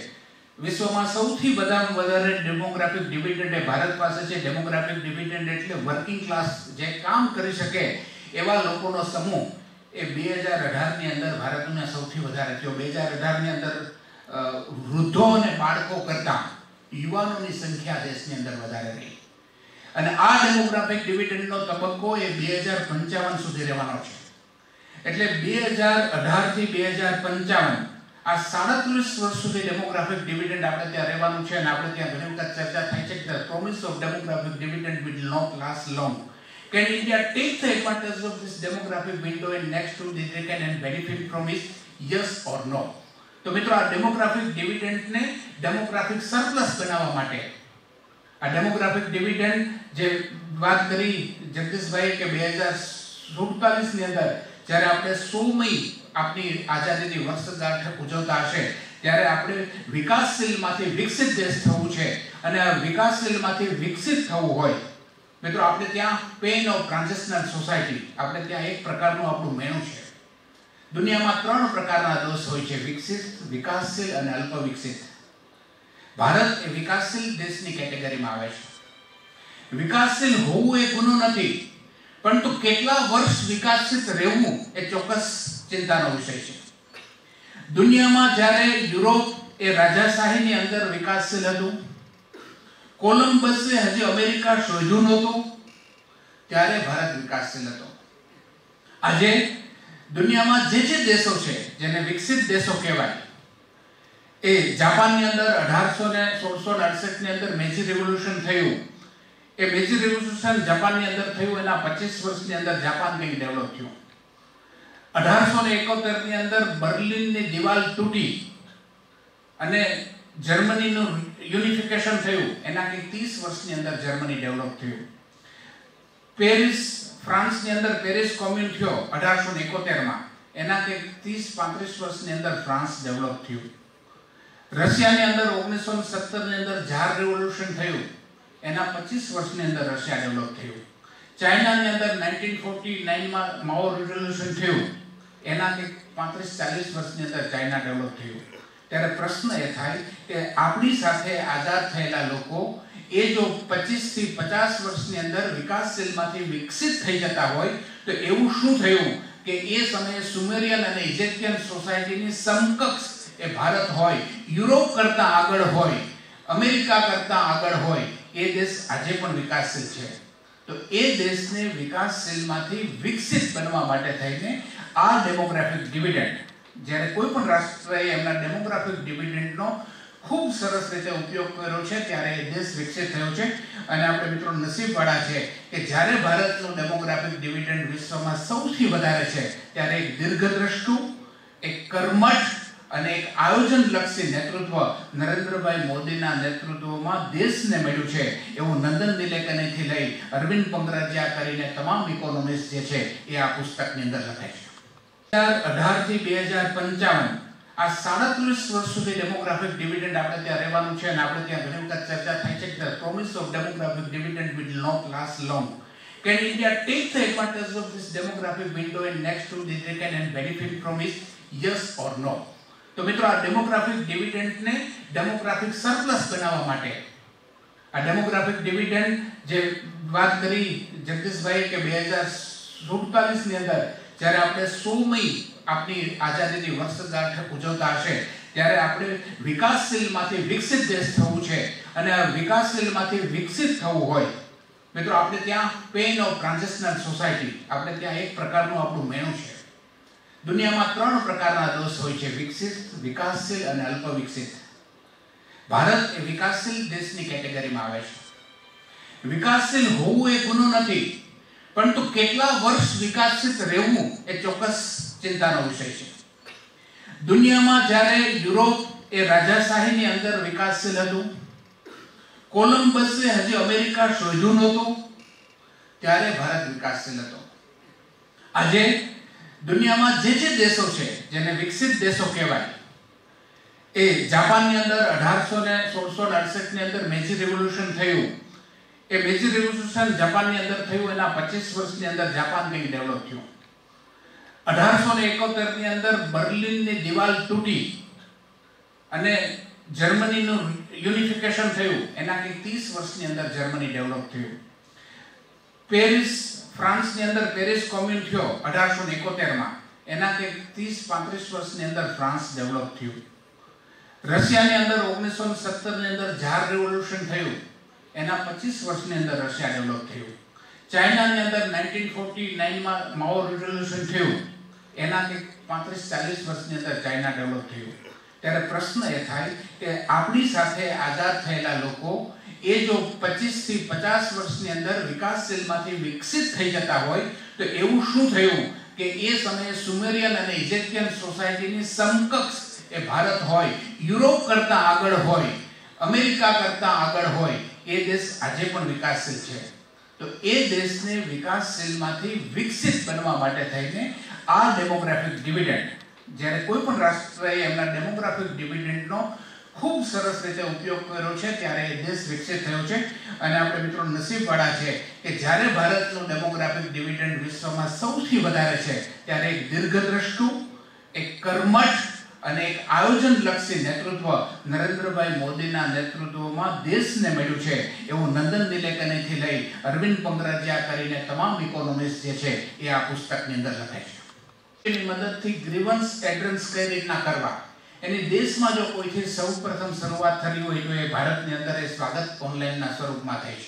વિશ્વમાં સૌથી વધારે ડેમોગ્રાફિક ડિવિડન્ડ એ ભારત પાસે છે. ડેમોગ્રાફિક ડિવિડન્ડ એટલે વર્કિંગ ક્લાસ, જે કામ કરી શકે એવા લોકોનો સમૂહ, એ 2018 ની અંદર ભારતમાં સૌથી વધારે થયો. 2018 ની અંદર વૃદ્ધો અને બાળકો કરતા યુવાનોની સંખ્યા દેશની અંદર વધારે રહી. અને આ ડેમોગ્રાફિક ડિવિડન્ડનો તબક્કો એ 2055 સુધી રહેવાનો છે. એટલે 2018 થી 2055 આ 37 વર્ષ સુધી ડેમોગ્રાફિક ડિવિડન્ડ આપણે ત્યાં રહેવાનું છે. અને આપણે ત્યાં ઘણી વખત ચર્ચા થાય છે કે promise of demographic dividend will not last long. Can India take the advantage of this demographic window in next 2 decades and benefit from it? Yes or no? તો મિત્રો આ ડેમોગ્રાફિક ડિવિડન્ડને ડેમોગ્રાફિક સરપ્લસ બનાવવા માટે આ ડેમોગ્રાફિક ડિવિડન્ડ જે વાત કરી જગદીશભાઈ કે 2047 ની અંદર જ્યારે આપણે 100મી આપણી આઝાદીની વર્ષગાંઠ ઉજવતા હશે ત્યારે આપણે વિકાસશીલમાંથી વિકસિત દેશ થવું છે. અને આ વિકાસશીલમાંથી વિકસિત થવું હોય મિત્રો આપણે ત્યાં પેન ઓફ ટ્રાન્ઝિશનલ સોસાયટી, આપણે ત્યાં એક પ્રકારનું આપણું મેનુ છે. દુનિયામાં 3 પ્રકારના દોષ હોય છે: વિકસિત, વિકાસશીલ અને અલ્પ વિકસિત. ભારત એ વિકાસશીલ દેશની કેટેગરીમાં આવે છે. વિકાસશીલ હોવું એ ગુનો નથી, પરંતુ કેટલા વર્ષ વિકાસિત રહેવું એ ચોક્કસ ચિંતાનો વિષય છે. દુનિયામાં જ્યારે યુરોપ એ રાજાશાહીની અંદર વિકાસશીલ હતું. કોલંબસે હજી અમેરિકા શોધ્યું નહોતું ત્યારે ભારત વિકાસશીલ હતો. આજે દુનિયામાં જે દેશો છે જેને વિકસિત દેશો કહેવાય, એ જાપાનની અંદર 1868 ની અંદર મેજી રેવોલ્યુશન થયું. એ મેજી રેવોલ્યુશન જાપાનની અંદર થયું, એના 25 વર્ષની અંદર જાપાન કંઈક ડેવલપ થયું. 1871 ની અંદર બર્લિનની દિવાલ તૂટી અને જર્મનીનું યુનિફિકેશન થયું. એના કંઈક 30 વર્ષની અંદર જર્મની ડેવલપ થયું. પેરિસ ફ્રાન્સની અંદર પેરિસ કોમ્યુન થયો 1871 માં, એના કંઈક 30-35 વર્ષની અંદર ફ્રાન્સ ડેવલપ થયું. રશિયાની અંદર 1917 ની અંદર ઝાર રેવોલ્યુશન થયું, એના 25 વર્ષની અંદર રશિયા ડેવલપ થયું. ચાઇનાની અંદર 1949 માં માઓ રેવોલ્યુશન થયું, એના કંઈક 35-40 વર્ષની અંદર ચાઇના ડેવલપ થયું. ત્યારે પ્રશ્ન એ થાય કે આપણી સાથે આઝાદ થયેલા લોકો એ જો 25 થી 50 વર્ષની અંદર વિકાસશીલમાંથી વિકસિત થઈ જતા હોય તો એવું શું થયું કે એ સમયે સુમેરિયન અને ઇજિપ્શિયન સોસાયટીની સમકક્ષ એ ભારત હોય, યુરોપ કરતા આગળ હોય, અમેરિકા કરતા આગળ હોય, એ દેશ આજે પણ વિકાસશીલ છે. તો એ દેશને વિકાસશીલમાંથી વિકસિત બનવા માટે થઈને આ ડેમોગ્રાફિક ડિવિડન્ડ, જ્યારે કોઈ પણ રાષ્ટ્રએ એમના ડેમોગ્રાફિક ડિવિડન્ડનો ખૂબ સરસ રીતે ઉપયોગ કર્યો છે ત્યારે એ દેશ વિકસિત થયો છે. અને આપણે મિત્રો નસીબવાળા છે કે જ્યારે ભારતનું ડેમોગ્રાફિક ડિવિડન્ડ વિશ્વમાં સૌથી વધારે છે ત્યારે એક દીર્ઘદ્રષ્ટુ, એક કર્મઠ અને એક આયોજનલક્ષી નેતૃત્વ નરેન્દ્રભાઈ મોદીના નેતૃત્વમાં દેશને મળ્યું છે. એવું નંદન નિલેકનીથી લઈ અરવિંદ પંગરાજિયા કરીને તમામ ઇકોનોમિસ્ટ જે છે એ આ પુસ્તકની અંદર લખે છે. 2018 થી 2055 આ 37 વર્ષ સુધી ડેમોગ્રાફિક ડિવિડન્ડ આપણે ત્યાં રહેવાનું છે. અને આપણે ત્યાં ઘણી વખત ચર્ચા થાય છે કે promise of demographic dividend will not last long. Can India take the advantage of this demographic window in next 2 decades and benefit from it? Yes or no? તો મિત્રો આ ડેમોગ્રાફિક ડિવિડન્ડને ડેમોગ્રાફિક સરપ્લસ બનાવવા માટે આ ડેમોગ્રાફિક ડિવિડન્ડ જે વાત કરી જગદીશભાઈ કે 2047 ની અંદર જ્યારે આપણે 100મી આપણી આઝાદીની વર્ષગાંઠ ઉજવતા હશે ત્યારે આપણે વિકાસશીલમાંથી વિકસિત દેશ થવું છે. અને આ વિકાસશીલમાંથી વિકસિત થવું હોય મિત્રો આપણે ત્યાં પેન ઓફ ટ્રાન્ઝિશનલ સોસાયટી, આપણે ત્યાં એક પ્રકારનું આપણું મેનુ છે. દુનિયામાં 3 પ્રકારના દેશ હોય છે, વિકસિત, વિકાસશીલ અને અલ્પ વિકસિત. ભારત એ વિકાસશીલ દેશની કેટેગરીમાં આવે છે. વિકાસશીલ હોવું એ ગુનો નથી, પરંતુ કેટલા વર્ષ વિકાસિત રહેવું એ ચોક્કસ ચિંતાનો વિષય છે. દુનિયામાં જ્યારે યુરોપ એ રાજાશાહીની અંદર વિકાસશીલ હતું, કોલંબસે હજી અમેરિકા શોધ્યું નહોતું ત્યારે ભારત વિકાસશીલ હતો. આજે દુનિયામાં જે દેશો છે જેને વિકસિત દેશો કહેવાય, એ જાપાનની અંદર 1868 ની અંદર મેજી રેવોલ્યુશન થયું. એ મેજી રેવોલ્યુશન જાપાનની અંદર થયું, એના 25 વર્ષની અંદર જાપાન કંઈક ડેવલપ થયું. 1871 ની અંદર બર્લિનની દિવાલ તૂટી અને જર્મનીનું યુનિફિકેશન થયું. એના કંઈક 30 વર્ષની અંદર જર્મની ડેવલપ થયું. પેરિસ ફ્રાન્સની અંદર પેરિસ કોમ્યુન થયો 1871 માં, એના કંઈક 30-35 વર્ષની અંદર ફ્રાન્સ ડેવલપ થયું. રશિયાની અંદર 1917 ની અંદર ઝાર રેવોલ્યુશન થયું, એના 25 વર્ષની અંદર રશિયા ડેવલપ થયું. ચાઇનાની અંદર 1949 માં માઓ રેવોલ્યુશન થયું, એના કંઈક 35-40 વર્ષની અંદર ચાઇના ડેવલપ થયું. ત્યારે પ્રશ્ન એ થાય કે આપણી સાથે આઝાદ થયેલા લોકો એ જો 25 થી 50 વર્ષની અંદર વિકાસશીલમાંથી વિકસિત થઈ જતા હોય તો એવું શું થયું કે એ સમયે સુમેરિયન અને ઇજિપ્શિયન સોસાયટીની સમકક્ષ એ ભારત હોય, યુરોપ કરતા આગળ હોય, અમેરિકા કરતા આગળ હોય, એ દેશ આજે પણ વિકાસશીલ છે. તો એ દેશને વિકાસશીલમાંથી વિકસિત બનવા માટે થઈને આ ડેમોગ્રાફિક ડિવિડન્ડ, જ્યારે કોઈ પણ રાષ્ટ્રએ એમના ડેમોગ્રાફિક ડિવિડન્ડનો ખૂબ સરસ રીતે ઉપયોગ કર્યો છે ત્યારે એ દેશ વિકસિત થયો છે. અને આપણે મિત્રો નસીબવાળા છે કે જ્યારે ભારતનું ડેમોગ્રાફિક ડિવિડન્ડ વિશ્વમાં સૌથી વધારે છે ત્યારે એક દીર્ઘદ્રષ્ટુ, એક કર્મઠ અને એક આયોજનલક્ષી નેતૃત્વ નરેન્દ્રભાઈ મોદીના નેતૃત્વમાં દેશને મળ્યું છે. એવું નંદન નિલેકનીથી લઈ અરવિંદ પંગરાજિયા કરીને તમામ ઇકોનોમિસ્ટ જે છે એ આ પુસ્તકની અંદર લખે છે. એની મદદથી ગ્રીવન્સ એડ્રેસ કઈ રીતના કરવા, એની દેશમાં જો કોઈથી સૌપ્રથમ શરૂઆત થઈ હોય તો એ ભારતની અંદર એ સ્વાગત ઓનલાઈનના સ્વરૂપમાં થઈ છે.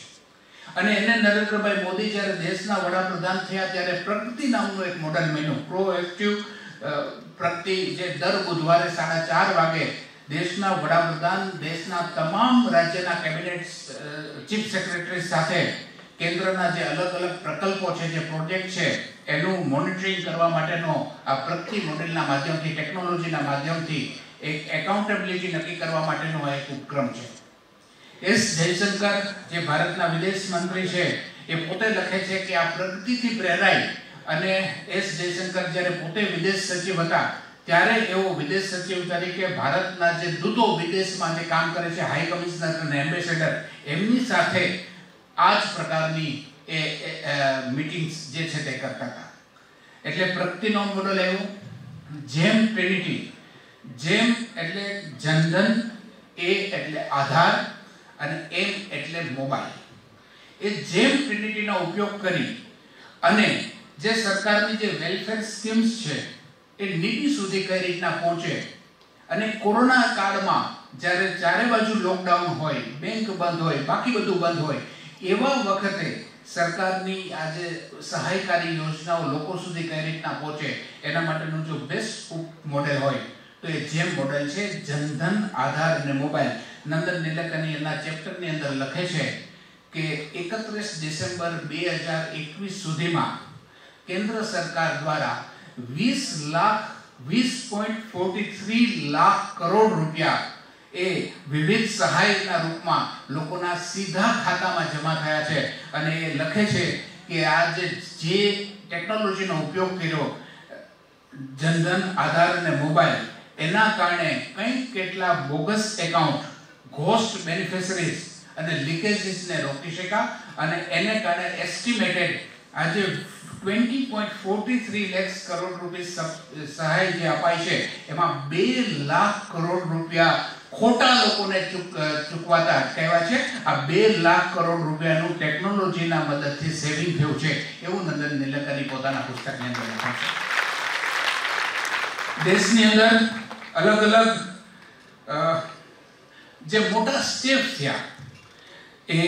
અને એને નરેન્દ્રભાઈ મોદી જ્યારે દેશના વડાપ્રધાન થયા ત્યારે પ્રગતિ નામનું એક મોડલ બન્યું, પ્રોએક્ટિવ પ્રગતિ, જે દર બુધવારે 4:30 વાગે દેશના વડાપ્રધાન દેશના તમામ રાજ્યના કેબિનેટ ચીફ સેક્રેટરી સાથે કેન્દ્રના જે અલગ અલગ પ્રકલ્પો છે, જે પ્રોજેક્ટ છે, એનું મોનિટરિંગ કરવા માટેનો આ પ્રગતિ મોડેલના માધ્યમથી, ટેકનોલોજીના માધ્યમથી એક એકાઉન્ટેબિલિટી નક્કી કરવા માટેનો એક ઉપક્રમ છે. એસ જયશંકર જે ભારતના વિદેશ મંત્રી છે એ પોતે લખે છે કે આ પ્રગતિથી પ્રેરાઈ અને એસ જયશંકર જ્યારે પોતે વિદેશ સચિવ હતા ત્યારે એવો વિદેશ સચિવ તરીકે ભારતના જે દૂતો વિદેશમાં જે કામ કરે છે, હાઈ કમિશનર અને એમ્બેસેડર, એમની સાથે આ જ પ્રકારની મીટિંગ્સ જે છે તે કરતા હતા. એટલે પ્રગતિનો મોડલ એવું. જેમ ટ્રિનિટી, જેમ એટલે જનધન, એ એટલે આધાર અને એમ એટલે મોબાઈલ. એ જેમ ટ્રિનિટીનો ઉપયોગ કરી અને જે સરકારની જે વેલફેર સ્કીમ્સ છે એ નીતિ સુધી કઈ રીતના પહોંચે, અને કોરોના કાળમાં જ્યારે ચારે બાજુ લોકડાઉન હોય, બેંક બંધ હોય, બાકી બધું બંધ હોય, એવા વખતે સરકારની આ જે સહાયકારી યોજનાઓ લોકો સુધી કઈ રીતના પહોંચે એના માટેનું જો બેસ્ટ મોડેલ હોય તો એ જેમ મોડેલ છે. જનધન, આધાર અને મોબાઈલ. નંદન નીલકણી એના ચેપ્ટરની અંદર લખે છે કે 31 ડિસેમ્બર 2021 સુધીમાં કેન્દ્ર સરકાર દ્વારા 20.43 લાખ કરોડ રૂપિયા એ વિવિધ સહાયના રૂપમાં લોકોના સીધા ખાતામાં જમા થયા છે. અને એ લખે છે કે આ જે ટેકનોલોજીનો ઉપયોગ કર્યો, જનધન, આધાર અને મોબાઈલ, એના કારણે કંઈક કેટલા બોગસ એકાઉન્ટ, ઘોસ્ટ બેનિફિશરીઝ અને લીકેજીસને રોકી શક્યા. અને એને કારણે એસ્ટિમેટેડ આજે 20.43 લાખ કરોડ રૂપિયા સહાય જે અપાય છે એમાં 2 લાખ કરોડ રૂપિયા ખોટા લોકોને ચૂકવાતા અટકાવ્યા છે. આ 2 લાખ કરોડ રૂપિયાનું ટેકનોલોજીના મદદથી સેવિંગ થયું છે, એવું નંદન નીલકણી પોતાના પુસ્તકની અંદર લખે છે. દેશની અંદર અલગ અલગ જે મોટા સ્ટેપ થયા એ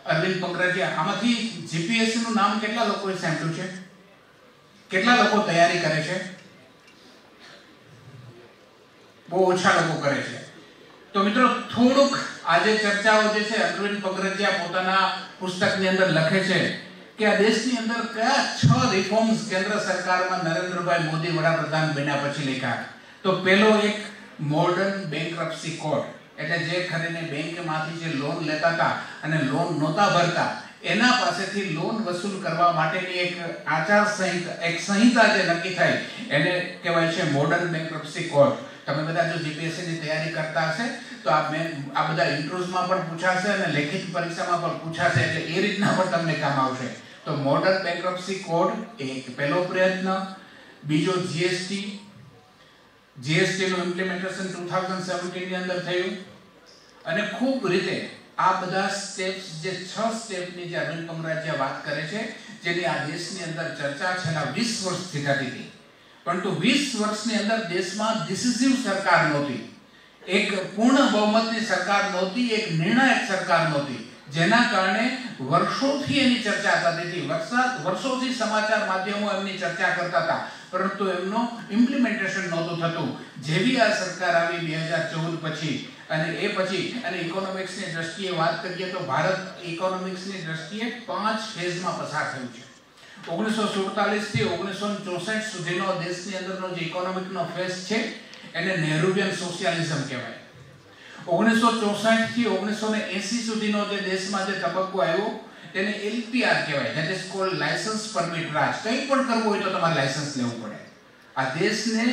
અરવિંદ પંકરાજીયા, આમાંથી જીપીએસસી નું નામ કેટલા લોકોએ સાંભળ્યું છે? કેટલા લોકો તૈયારી કરે છે? બહુ ઓછા લોકો કરે છે. તો મિત્રો થોડુંક આજે ચર્ચાઓ જે છે, અરવિંદ પંકરાજીયા પોતાના પુસ્તકની અંદર લખે છે કે આ દેશની અંદર કયા 6 રિફોર્મ્સ કેન્દ્ર સરકારમાં નરેન્દ્રભાઈ મોદી વડાપ્રધાન બન્યા પછી લખ્યા. તો પહેલો એક મોડર્ન બેન્કરપ્સી કોડ, એટલે જે ખરીને બેંકમાંથી જે લોન લેતા હતા અને લોન નહોતા ભરતા એના પાસેથી લોન વસૂલ કરવા માટેની એક આચાર સંહિતા, એક સંહિતા જે નક્કી થઈ એને કહેવાય છે મોડર્ન બેન્કરપ્સી કોડ. તમે બધા જો જીપીએસસી ની તૈયારી કરતા હશે તો આ બધા ઇન્ટરવ્યુઝમાં પણ પૂછાશે અને લેખિત પરીક્ષામાં પણ પૂછાશે, એટલે એ રીતના પણ તમને કામ આવશે. તો મોડર્ન બેન્કરપ્સી કોડ એક પહેલો પ્રયત્ન. બીજો જીએસટી નું ઇમ્પ્લિમેન્ટેશન 2017 ની અંદર થયું. અને ખૂબ રીતે આ બધા સ્ટેપ્સ, જે 6 સ્ટેપની જે અરવિંદ પંકરાજીયા વાત કરે છે, જેની આ દેશની અંદર ચર્ચા છેલ્લા 20 વર્ષથી થતી હતી, પરંતુ 20 વર્ષની અંદર દેશમાં ડિસિસિવ સરકાર નહોતી, એક પૂર્ણ બહુમતની સરકાર નહોતી, એક નિર્ણાયક સરકાર નહોતી, જેના કારણે વર્ષોથી એની ચર્ચા થતી હતી. વર્ષોથી સમાચાર માધ્યમો એમની ચર્ચા કરતા હતા, પરંતુ એમનું ઇમ્પ્લિમેન્ટેશન નહોતું થતું. જેવી આ સરકાર આવી 2014 પછી અને એ પછી, અને ઇકોનોમિક્સની દ્રષ્ટિએ વાત કરીએ તો ભારત ઇકોનોમિક્સની દ્રષ્ટિએ 5 ફેઝમાં પસાર થયું છે. 1947 થી 1964 સુધીનો દેશની અંદરનો જે ઇકોનોમિકનો ફેઝ છે એને નેહરુવિયન સોશિયાલિઝમ કહેવાય. 1964 થી 1980 સુધીનો જે દેશમાં જે તબક્કો આવ્યો તેને એલપીઆર કહેવાય, that is called licence permit Raj. કંઈ પણ કરવું હોય તો તમારે લાયસન્સ લેવું પડે. આ દેશને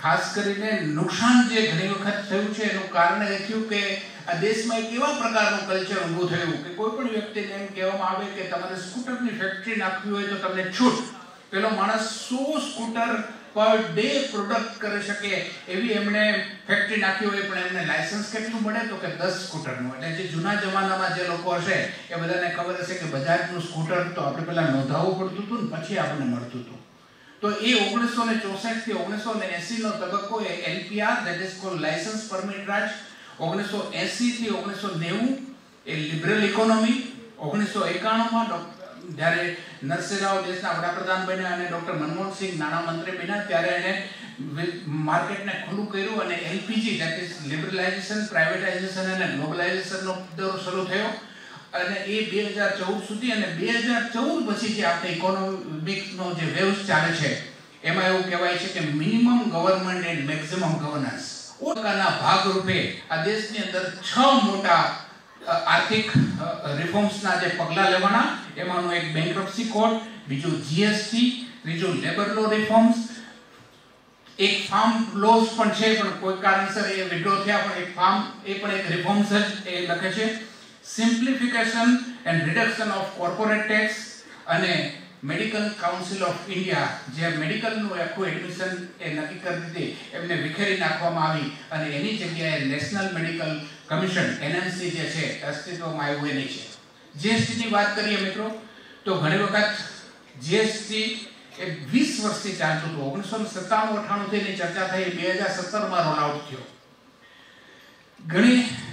ખાસ કરીને નુકસાન જે ઘણી વખત થયું છે એનું કારણ એ થયું કે આ દેશમાં એક એવા પ્રકારનું કલ્ચર ઊભું થયું કે કોઈ પણ વ્યક્તિને એમ કહેવામાં આવે કે તમારે સ્કૂટરની ફેક્ટરી નાખવી હોય તો તમને છૂટ. પેલો માણસ 100 સ્કૂટર પર ડે પ્રોડક્ટ કરી શકે એવી એમણે ફેક્ટરી નાખી હોય, પણ એમને લાયસન્સ કેટલું મળે તો કે 10 સ્કૂટરનું. એટલે જે જૂના જમાનામાં જે લોકો હશે એ બધાને ખબર હશે કે બજાજનું સ્કૂટર તો આપણે પહેલા નોંધાવવું પડતું હતું ને પછી આપણને મળતું હતું. તો એ 1964 થી 1980 નો તબક્કો એ LPR that is called licence permit Raj, 1980 થી 1990 એ લિબરલ ઇકોનોમી, 1991 માં જ્યારે નરસિંહ રાવ દેશના વડાપ્રધાન બન્યા અને ડોક્ટર મનમોહન સિંહ નાણામંત્રી બન્યા ત્યારે એને માર્કેટને ખુલ્લું કર્યું અને LPG that is લિબરલાઇઝેશન, પ્રાઇવેટાઇઝેશન અને ગ્લોબલાઇઝેશનનો દોર શરૂ થયો અને એ 2014 સુધી અને 2014 પછી જે આપણે ઇકોનોમિકનો જે વેવ્સ ચાલે છે એમાં એવું કહેવાય છે કે minimum government and maximum governance ઓકાના ભાગરૂપે આ દેશની અંદર 6 મોટા આર્થિક રિફોર્મ્સના જે પગલાં લેવાના, એમાંનું એક બેન્ક્રપ્સી કોડ, બીજું GST, ત્રીજું લેબર લો રિફોર્મ્સ, એક ફાર્મ લોસ પણ છે પણ કોઈ કારણસર એ વિડ્રો થયા પણ એક ફાર્મ એ પણ એક રિફોર્મ્સ જ એ લખે છે, simplification and reduction of corporate tax અને મેડિકલ કાઉન્સિલ ઓફ ઇન્ડિયા જે મેડિકલનું આખું એડમિશન એ નક્કી કરી દીધી એમને વિખેરી નાખવામાં આવી અને એની જગ્યાએ નેશનલ મેડિકલ કમિશન NMC જે છે અસ્તિત્વમાં આવ્યું એની છે. GST ની વાત કરીએ મિત્રો તો ઘણી વખત GST એ 20 વર્ષથી ચાલતું હતું. 1997-98 થી એની ચર્ચા થઈ, 2017 માં રોલ આઉટ થયો.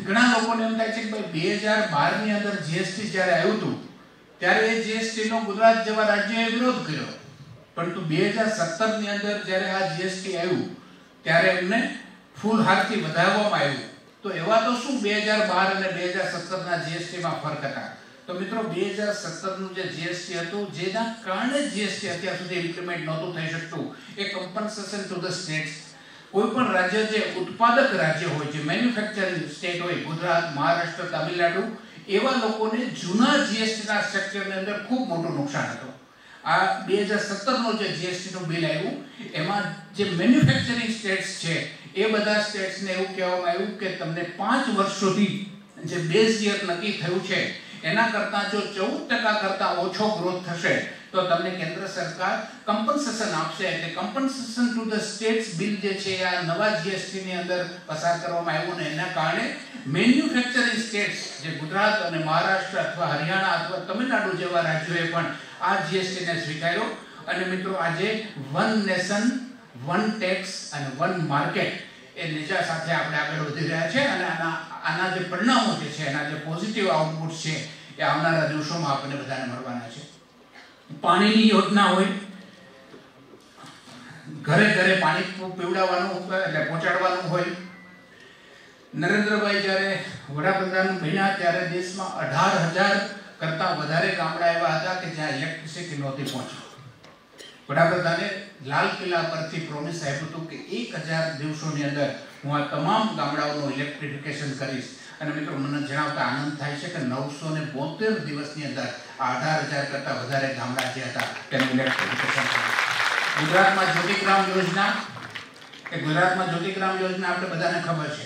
ઘણા લોકોને એમ થાય છે કે ભાઈ 2012 ની અંદર GST જ્યારે આવ્યું હતું ત્યારે એ GST નો ગુજરાત જેવા રાજ્યોએ વિરોધ કર્યો, પરંતુ 2017 ની અંદર જ્યારે આ GST આવ્યું ત્યારે એમને ફૂલ હાથથી વધારવામાં આવ્યું. તો એવા તો શું 2012 અને 2017 ના GST માં ફરક હતા? તો મિત્રો 2017 નું જે GST હતું જેના કારણે GST અત્યાર સુધી ઇમ્પ્લિમેન્ટ નહોતું થઈ શકતું એ કમ્પન્સેશન ટુ ધ સ્ટેટ્સ. કોઈ પણ રાજ્ય જે ઉત્પાદક રાજ્ય હોય, જે મેન્યુફેક્ચરિંગ સ્ટેટ હોય, ગુજરાત, મહારાષ્ટ્ર, તમિલનાડુ, એવા લોકોને જૂના GST ના સ્ટ્રક્ચરની અંદર ખૂબ મોટું નુકસાન હતું. આ 2017 નો જે GST નું બિલ આવ્યું એમાં જે મેન્યુફેક્ચરિંગ સ્ટેટ્સ છે એ બધા સ્ટેટ્સને એવું કહેવામાં આવ્યું કે તમને 5 વર્ષ સુધી જે બેઝ યર નક્કી થયું છે એના કરતા જો 14% કરતા ઓછો ગ્રોથ થશે તો તમને કેન્દ્ર સરકાર કમ્પન્સેશન આપશે. એટલે compensation to the states bill જે છે આ નવા GST ની અંદર પસાર કરવામાં આવ્યું ને એના કારણે મેન્યુફેક્ચરિંગ સ્ટેટ્સ જે ગુજરાત અને મહારાષ્ટ્ર અથવા હરિયાણા અથવા તમિલનાડુ જેવા રાજ્યોએ પણ આ GST ને સ્વીકાર્યો. અને મિત્રો આજે વન નેશન, વન ટેક્સ અને વન માર્કેટ એ નીચા સાથે આપણે આગળ વધી રહ્યા છે અને આના જે પરિણામો જે છે, એના જે પોઝિટિવ આઉટપુટ છે એ આવનારા દિવસોમાં આપણને બધાને મળવાના છે. પાણીની યોજના હોય, ઘરે ઘરે પાણી પીવડાવવાનું એટલે પહોંચાડવાનું હોય. નરેન્દ્રભાઈ જ્યારે વડાપ્રધાન બન્યા ત્યારે દેશમાં 18,000 કરતા વધારે ગામડા એવા હતા કે જ્યાં ઇલેક્ટ્રિસિટી નહોતી પહોંચી. વડાપ્રધાને લાલ કિલ્લા પરથી પ્રોમિસ આપ્યું હતું કે 1000 દિવસોની અંદર હું આ તમામ ગામડાઓનું ઇલેક્ટ્રિફિકેશન કરીશ. અને મિત્રો મને જણાવતા આનંદ થાય છે કે 972 દિવસની અંદર આ 18,000 કરતા વધારે ગામડા જે હતા તેનું ઇલેક્ટ્રિફિકેશન કર્યું. ગુજરાતમાં જ્યોતિગ્રામ યોજના આપણે બધાને ખબર છે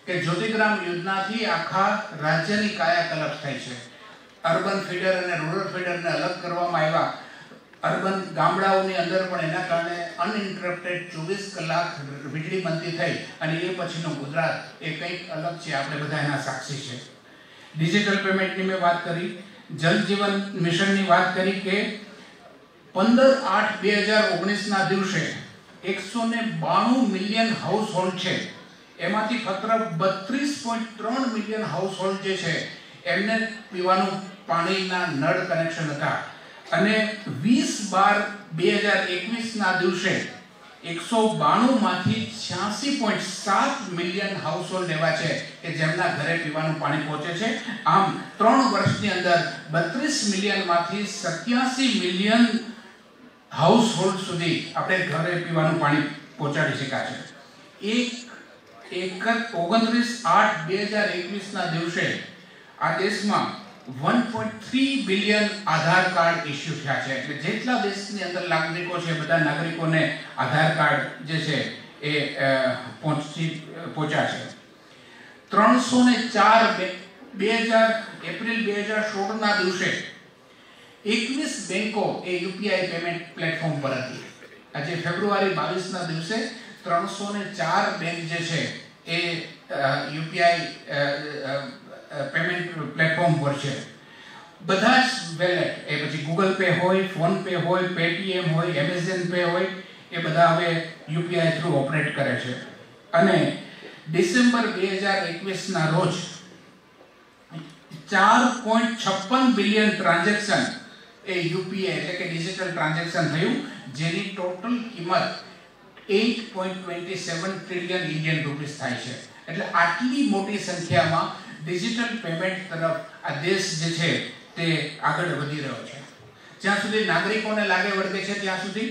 કે જ્યોતિગ્રામ યોજનાથી આખા રાજ્યની કાયાકલ્પ થઈ છે. અર્બન ફીડર અને રૂરલ ફીડરને અલગ કરવામાં આવ્યા. અર્બન ગામડાઓની અંદર પણ એના કારણે અનઇન્ટરપ્ટેડ 24 કલાક વીજળી બનતી થઈ અને એ પછીનું ગુજરાત એ કંઈક અલગ છે. આપણે બધા એના સાક્ષી છે. ડિજિટલ પેમેન્ટની મેં વાત કરી, જલ જીવન મિશનની વાત કરી કે 15/8/2019 ના દિવસે 192 મિલિયન હાઉસ હોલ્ડ છે, એમાંથી ફક્ત 32.3 મિલિયન હાઉસ હોલ્ડ જે છે એમને પીવાનું પાણીના નળ કનેક્શન હતા. અને 20/12/2021 ના દિવસે 192 માંથી 86.7 મિલિયન હાઉસહોલ્ડ એવા છે કે જેમના ઘરે પીવાનું પાણી પહોંચે છે. આમ 3 વર્ષની અંદર 32 મિલિયન માંથી 87 મિલિયન હાઉસહોલ્ડ સુધી આપણે ઘરે પીવાનું પાણી પહોંચાડી શકાય છે. 29/8/2021 ના દિવસે આ દેશમાં 1.3 બિલિયન આધાર કાર્ડ ઇસ્યુ થયા છે. એટલે જેટલા દેશની અંદર નાગરિકો છે બધા નાગરિકોને આધાર કાર્ડ જે છે એ પહોંચ્યા છે. 304 એપ્રિલ 2016 ના દિવસે 21 બેંકો એ યુપીઆઈ પેમેન્ટ પ્લેટફોર્મ પર હતી. આજે ફેબ્રુઆરી 22 ના દિવસે 304 બેંક જે છે એ યુપીઆઈ પેમેન્ટ પ્લેટફોર્મ પર છે. બધા જ વેલેટ, એ પછી ગૂગલ પે હોય, ફોન પે હોય, પેટીએમ હોય, એમેઝોન પે હોય, એ બધા હવે યુપીઆઈ થ્રુ ઓપરેટ કરે છે. અને ડિસેમ્બર 2021 ના રોજ 4.56 બિલિયન ટ્રાન્ઝેક્શન એ યુપીઆઈ એટલે કે ડિજિટલ ટ્રાન્ઝેક્શન થયું, જેની ટોટલ કિંમત 8.27 ટ્રિલિયન ઇન્ડિયન રૂપીસ થાય છે. એટલે આટલી મોટી સંખ્યામાં ડિજિટલ પેમેન્ટ તરફ આ દેશ જે છે તે આગળ વધી રહ્યો છે. જ્યાં સુધી નાગરિકોને લાગે વળગે છે ત્યાં સુધી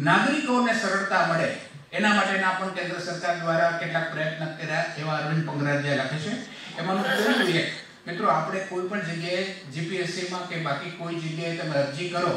નાગરિકોને સરળતા મળે એના માટેના પણ કેન્દ્ર સરકાર દ્વારા કેટલાક પ્રયત્ન કર્યા, એવા અરવિંદ પંગરાજે લખે છે. એમાંનું પહેલું એક, મિત્રો, આપણે કોઈ પણ જગ્યાએ જીપીએસસીમાં કે બાકી કોઈ જગ્યાએ તમે અરજી કરો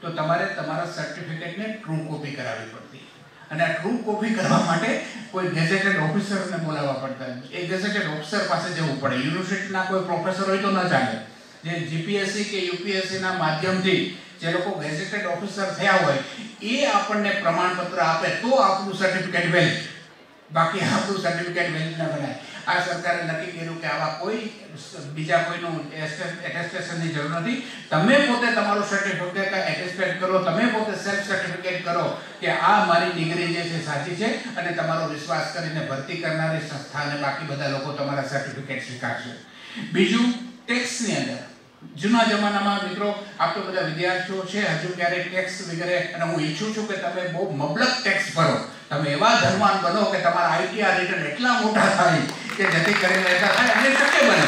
તો તમારે તમારા સર્ટિફિકેટને ટ્રુ કોપી કરાવવી પડતી, અને આ ટ્રુ કોપી કરવા માટે કોઈ ગેઝેટેડ ઓફિસરને બોલાવવા પડતા. એ ગેઝેટેડ ઓફિસર પાસે જવું પડે. યુનિવર્સિટીના કોઈ પ્રોફેસર હોય તો ન ચાલે. જે જીપીએસસી કે યુપીએસસીના માધ્યમથી જે લોકો ગેઝેટેડ ઓફિસર થયા હોય એ આપણને પ્રમાણપત્ર આપે તો આપણું સર્ટિફિકેટ વેલિડ, બાકી આપણું સર્ટિફિકેટ વેલિડ ન બનાય. આ સરકારે નક્કી કર્યું કે આવા કોઈ બીજા કોઈનું એટેસ્ટેશનની જરૂર નથી. તમે પોતે તમારું સર્ટિફિકેટ એટેસ્ટેડ કરો, તમે પોતે સેલ્ફ સર્ટિફિકેટ કરો કે આ મારી ડિગ્રી જે છે સાચી છે, અને તમારો વિશ્વાસ કરીને ભરતી કરનારી સંસ્થા અને બાકી બધા લોકો તમારા સર્ટિફિકેટ સ્વીકારશે. બીજું, ટેક્સની અંદર જૂના જમાનામાં, મિત્રો, આપ તો બધા વિદ્યાર્થીઓ છે, હજુ ક્યારેક ટેક્સ વગેરે, અને હું ઈચ્છું છું કે તમે બહુ મબલક ટેક્સ ભરો, તમે એવા ધનવાન બનો કે તમારા આઈટીઆર રિટર્ન એટલા મોટા થાય કે જેથી કરીને એટલા થાય અને શક્ય બને.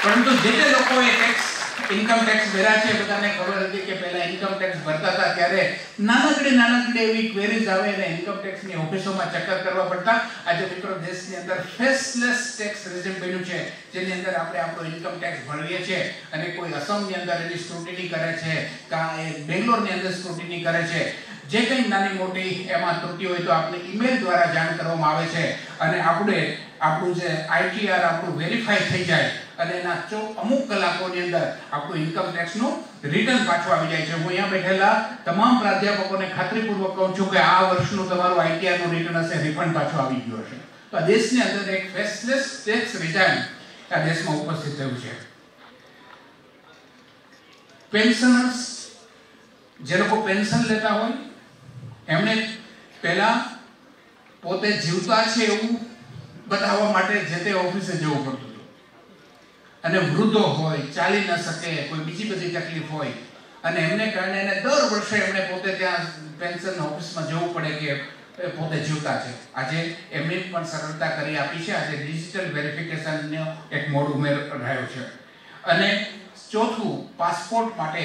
પરંતુ જે લોકોએ ટેક્સ ઇન્કમ ટેક્સ ભર્યા છે, બધાને ખબર હતી કે પહેલા ઇન્કમ ટેક્સ ભરતા હતા ત્યારે નાનકડી એવી ક્વેરીઝ આવે અને ઇન્કમ ટેક્સની ઓફિસોમાં ચક્કર કરવા પડતા. આજે, મિત્રો, દેશની અંદર ફેસલેસ ટેક્સ રેઝિમ બન્યું છે, જેની અંદર આપણે આપણો ઇન્કમ ટેક્સ ભરીએ છીએ, અને કોઈ અસમની અંદર એની સ્ક્રુટિની કરે છે, કાં એ બેંગ્લોરની અંદર સ્ક્રુટિની કરે છે. જે કંઈ નાની મોટી એમાં ત્રુટિ હોય તો આપણે ઈમેલ દ્વારા જાણ કરવામાં આવે છે, અને આપણું જે આઈટીઆર આપણું વેરીફાઈ થઈ જાય, અને એના અમુક કલાકોની અંદર આપણું ઇન્કમ ટેક્સનું રિટર્ન પાછું આવી જાય છે. હું અહીંયા બેઠેલા તમામ પ્રાધ્યાપકોને ખાતરીપૂર્વક કહું છું કે આ વર્ષનું તમારું આઈટીઆરનું રિટર્ન હશે, રિફંડ પાછું આવી ગયું હશે. તો આ દેશની અંદર એક ફેસલેસ ટેક્સ રિટર્ન આ દેશમાં ઉપસ્થિત થયું છે. પેન્શનર્સ, જે લોકો પેન્શન લેતા હોય એમણે પહેલા પોતે જીવતા છે એવું બતાવવા માટે જે તે ઓફિસે જવું પડતું હતું, અને વૃદ્ધો હોય, ચાલી ન શકે, કોઈ બીજી બધી તકલીફ હોય, અને એમને કારણે એને દર વર્ષે એમણે પોતે ત્યાં પેન્શન ઓફિસમાં જવું પડે કે પોતે જીવતા છે. આજે એમને પણ સરળતા કરી આપી છે. આજે ડિજિટલ વેરિફિકેશનનો એક મોડ ઉમેરાયો છે. અને ચોથું, પાસપોર્ટ માટે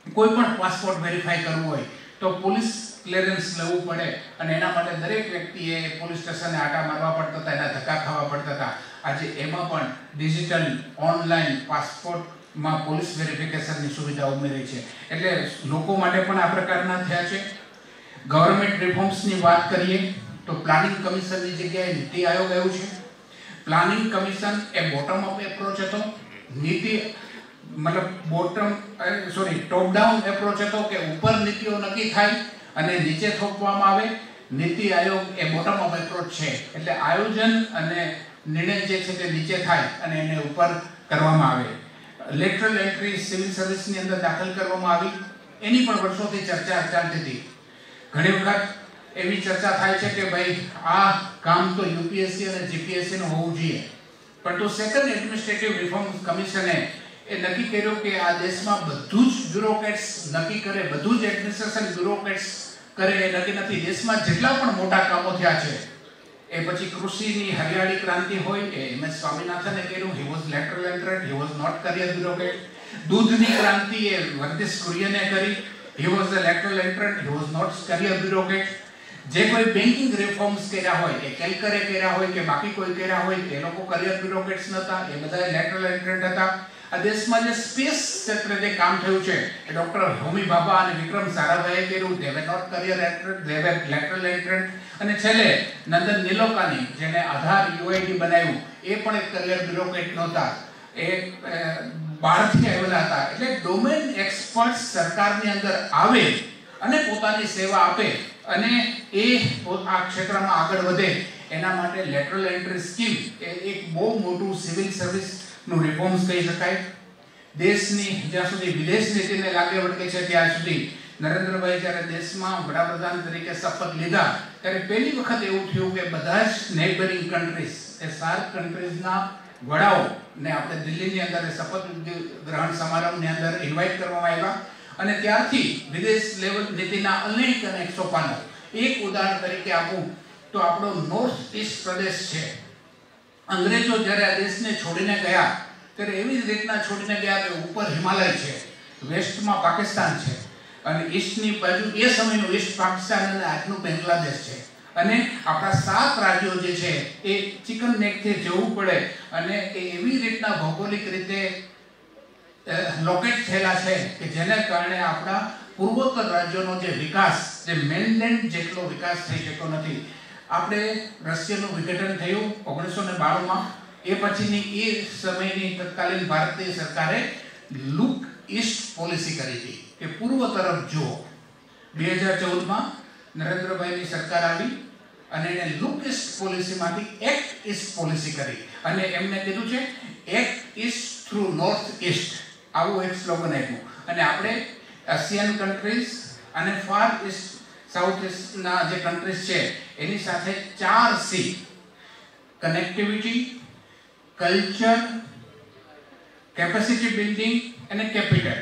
કોઈ પણ પાસપોર્ટ વેરીફાઈ કરવું હોય તો પોલીસ ક્લિયરન્સ લેવું પડે, અને એના માટે દરેક વ્યક્તિએ પોલીસ સ્ટેશને આટા મારવા પડતા હતા, એના ધક્કા ખાવા પડતા હતા. આજે એમાં પણ ડિજિટલ ઓનલાઈન પાસપોર્ટમાં પોલીસ વેરિફિકેશનની સુવિધા ઉમેરી છે. એટલે લોકો માટે પણ આ પ્રકારના થયા છે. ગવર્મેન્ટ રિફોર્મ્સની વાત કરીએ તો પ્લાનિંગ કમિશનની જગ્યાએ નીતિ આયોગ આવ્યું છે. પ્લાનિંગ કમિશન એ બોટમ અપ એપ્રોચ હતો, ટોપ ડાઉન એપ્રોચ હતો કે ઉપર નીતિઓ નક્કી થાય અને નીચે થોપવામાં આવે. નીતિ આયોગ એ બોટમ અપ એપ્રોચ છે, એટલે આયોજન અને નિર્ણય જે છે તે નીચે થાય અને એને ઉપર કરવામાં આવે. લેટરલ એન્ટ્રી સિવિલ સર્વિસની અંદર દાખલ કરવામાં આવી, એની પણ વર્ષોથી ચર્ચા ચાલતી હતી. ઘણી વખત એવી ચર્ચા થાય છે કે ભાઈ આ કામ તો યુપીએસસી અને જીપીએસસી નું હોવું જોઈએ, પરંતુ સેકન્ડ એડમિનિસ્ટ્રેટિવ રિફોર્મ કમિશને એ નક્કી કર્યું કે આ દેશમાં બધું જ બ્યુરોક્રેટ્સ નક્કી કરે, બધું જ એડમિનિસ્ટ્રેશન બ્યુરોક્રેટ્સ કરે એ નક્કી નથી. દેશમાં જેટલા પણ મોટા કામો થયા છે, એ પછી કૃષિની હરિયાળી ક્રાંતિ હોય, એ એમએસ સ્વામીનાથને કર્યું, he was lateral entrant, he was not career bureaucrat. દૂધની ક્રાંતિ એ વર્ગીસ કુરિયને કરી, he was a lateral entrant, he was not career bureaucrat. જે કોઈ બેન્કિંગ રિફોર્મ્સ કર્યા હોય, એ કેલકરે કર્યા હોય કે બાકી કોઈ કર્યા હોય, એ લોકો કરિયર બ્યુરોક્રેટ્સ નહોતા, એ બધા લેટરલ એન્ટ્રન્ટ હતા. આ દેશમાં જે સ્પેસ ક્ષેત્રે જે કામ થયું છે, એ ડોક્ટર હોમી ભાભા અને વિક્રમ સારાભાઈએ કર્યું, they were not career entrant, they were lateral entrant. અને છેલ્લે નંદન નીલોકાની, જેને આધાર યુઆઈડી બનાવ્યું, એ પણ એક કરિયર બ્યુરોક્રેટ નહોતા, એ બહારથી આવેલા હતા. એટલે ડોમેન એક્સપર્ટ સરકારની અંદર આવે અને પોતાની સેવા આપે અને એ આ ક્ષેત્રમાં આગળ વધે, એના માટે લેટરલ એન્ટ્રી સ્કીમ એ એક બહુ મોટું સિવિલ સર્વિસ નું રિફોર્મ્સ કહી શકાય. દેશની જ્યાં સુધી વિદેશ નીતિને લાગે વળગે છે ત્યાં સુધી નરેન્દ્રભાઈ જ્યારે દેશમાં વડાપ્રધાન તરીકે શપથ લીધા ત્યારે પહેલી વખત એવું થયું કે બધા જ નેબરિંગ કન્ટ્રીઝ એ સાર્ક કન્ટ્રીઝના વડાઓ ને આપણે દિલ્હીની અંદર શપથ ગ્રહણ સમારંભની અંદર ઇન્વાઇટ કરવામાં આવ્યા અને ત્યારથી વિદેશ લેવલ નીતિના અનેક સોપાનો. એક ઉદાહરણ તરીકે આપું તો આપણો નોર્થ ઈસ્ટ પ્રદેશ છે. અંગ્રેજો જ્યારે આ દેશને છોડીને ગયા ત્યારે એવી જ રીતના છોડીને ગયા કે ઉપર હિમાલય છે, વેસ્ટમાં પાકિસ્તાન છે અને ઈસ્ટની બાજુ એ સમયનું ઈસ્ટ પાકિસ્તાન અને આજનું બાંગ્લાદેશ છે. અને આપણા 7 રાજ્યો જે છે એ ચિકન નેકથી જવું પડે અને એ એવી રીતના ભૌગોલિક રીતે લોકેટ થયેલા છે કે જેને કારણે આપણા પૂર્વોત્તર રાજ્યોનો જે વિકાસ, જે મેનલેન્ડ જેટલો વિકાસ થઈ શક્યો નથી. આપણે રશિયાનું વિઘટન થયું 1992માં. એ પછીની એ સમયની તત્કાલીન ભારતીય સરકારે લુક ઈસ્ટ પોલિસી કરી હતી કે પૂર્વ તરફ જુઓ. 2014માં નરેન્દ્રભાઈની સરકાર આવી અને એને લુક ઈસ્ટ પોલિસીમાંથી એક્ટ ઈસ્ટ પોલિસી કરી અને એમને કીધું છે act east through north east, આવું એક સ્લોગન આપ્યું. અને આપણે એશિયન કન્ટ્રીઝ અને ફાર ઈસ્ટ સાઉથ ઈસ્ટના જે કન્ટ્રીઝ છે એની સાથે 4C connectivity, culture, capacity building અને કેપિટલ,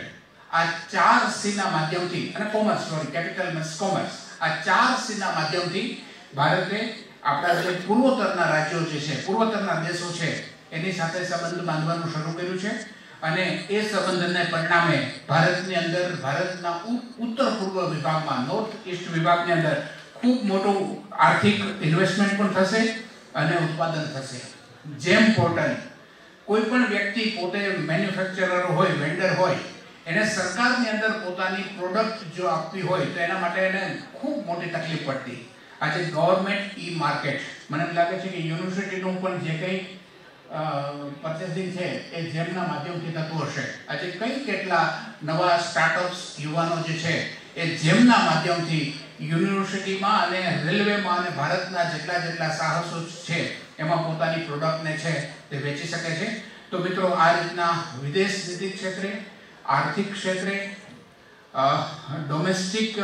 આ 4C ના માધ્યમથી અને કોમર્સ, કેપિટલ મીન્સ કોમર્સ, આ 4C ના માધ્યમથી ભારતે આપણા જે પૂર્વોત્તરના રાજ્યો જે છે, પૂર્વોત્તરના દેશો છે એની સાથે સંબંધ બાંધવાનું શરૂ કર્યું છે. અને એ સંબંધને પરિણામે ભારતની અંદર, ભારતના ઉત્તર પૂર્વ વિભાગમાં, નોર્થ ઈસ્ટ વિભાગની અંદર ખૂબ મોટું આર્થિક ઇન્વેસ્ટમેન્ટ પણ થશે અને ઉત્પાદન થશે. જેમ પોર્ટલ, કોઈ પણ વ્યક્તિ પોતે મેન્યુફેક્ચરર હોય, વેન્ડર હોય, એને સરકારની અંદર પોતાની પ્રોડક્ટ જો આપવી હોય તો એના માટે એને ખૂબ મોટી તકલીફ પડતી. આજે ગવર્મેન્ટ ઈ માર્કેટ, મને એમ લાગે છે કે યુનિવર્સિટીનું પણ જે કંઈ પરચેસિંગ છે એ જેમના માધ્યમથી થતું હશે. આજે કઈ કેટલા નવા સ્ટાર્ટઅપ્સ યુવાનો જે છે એ જેમના માધ્યમથી યુનિવર્સિટીમાં અને રેલવેમાં અને ભારતના જેટલા સાહસો છે એમાં પોતાની પ્રોડક્ટને છે તે વેચી શકે છે. તો મિત્રો, આ રીતના વિદેશ નીતિ ક્ષેત્રે, આર્થિક ક્ષેત્રે, ડોમેસ્ટિક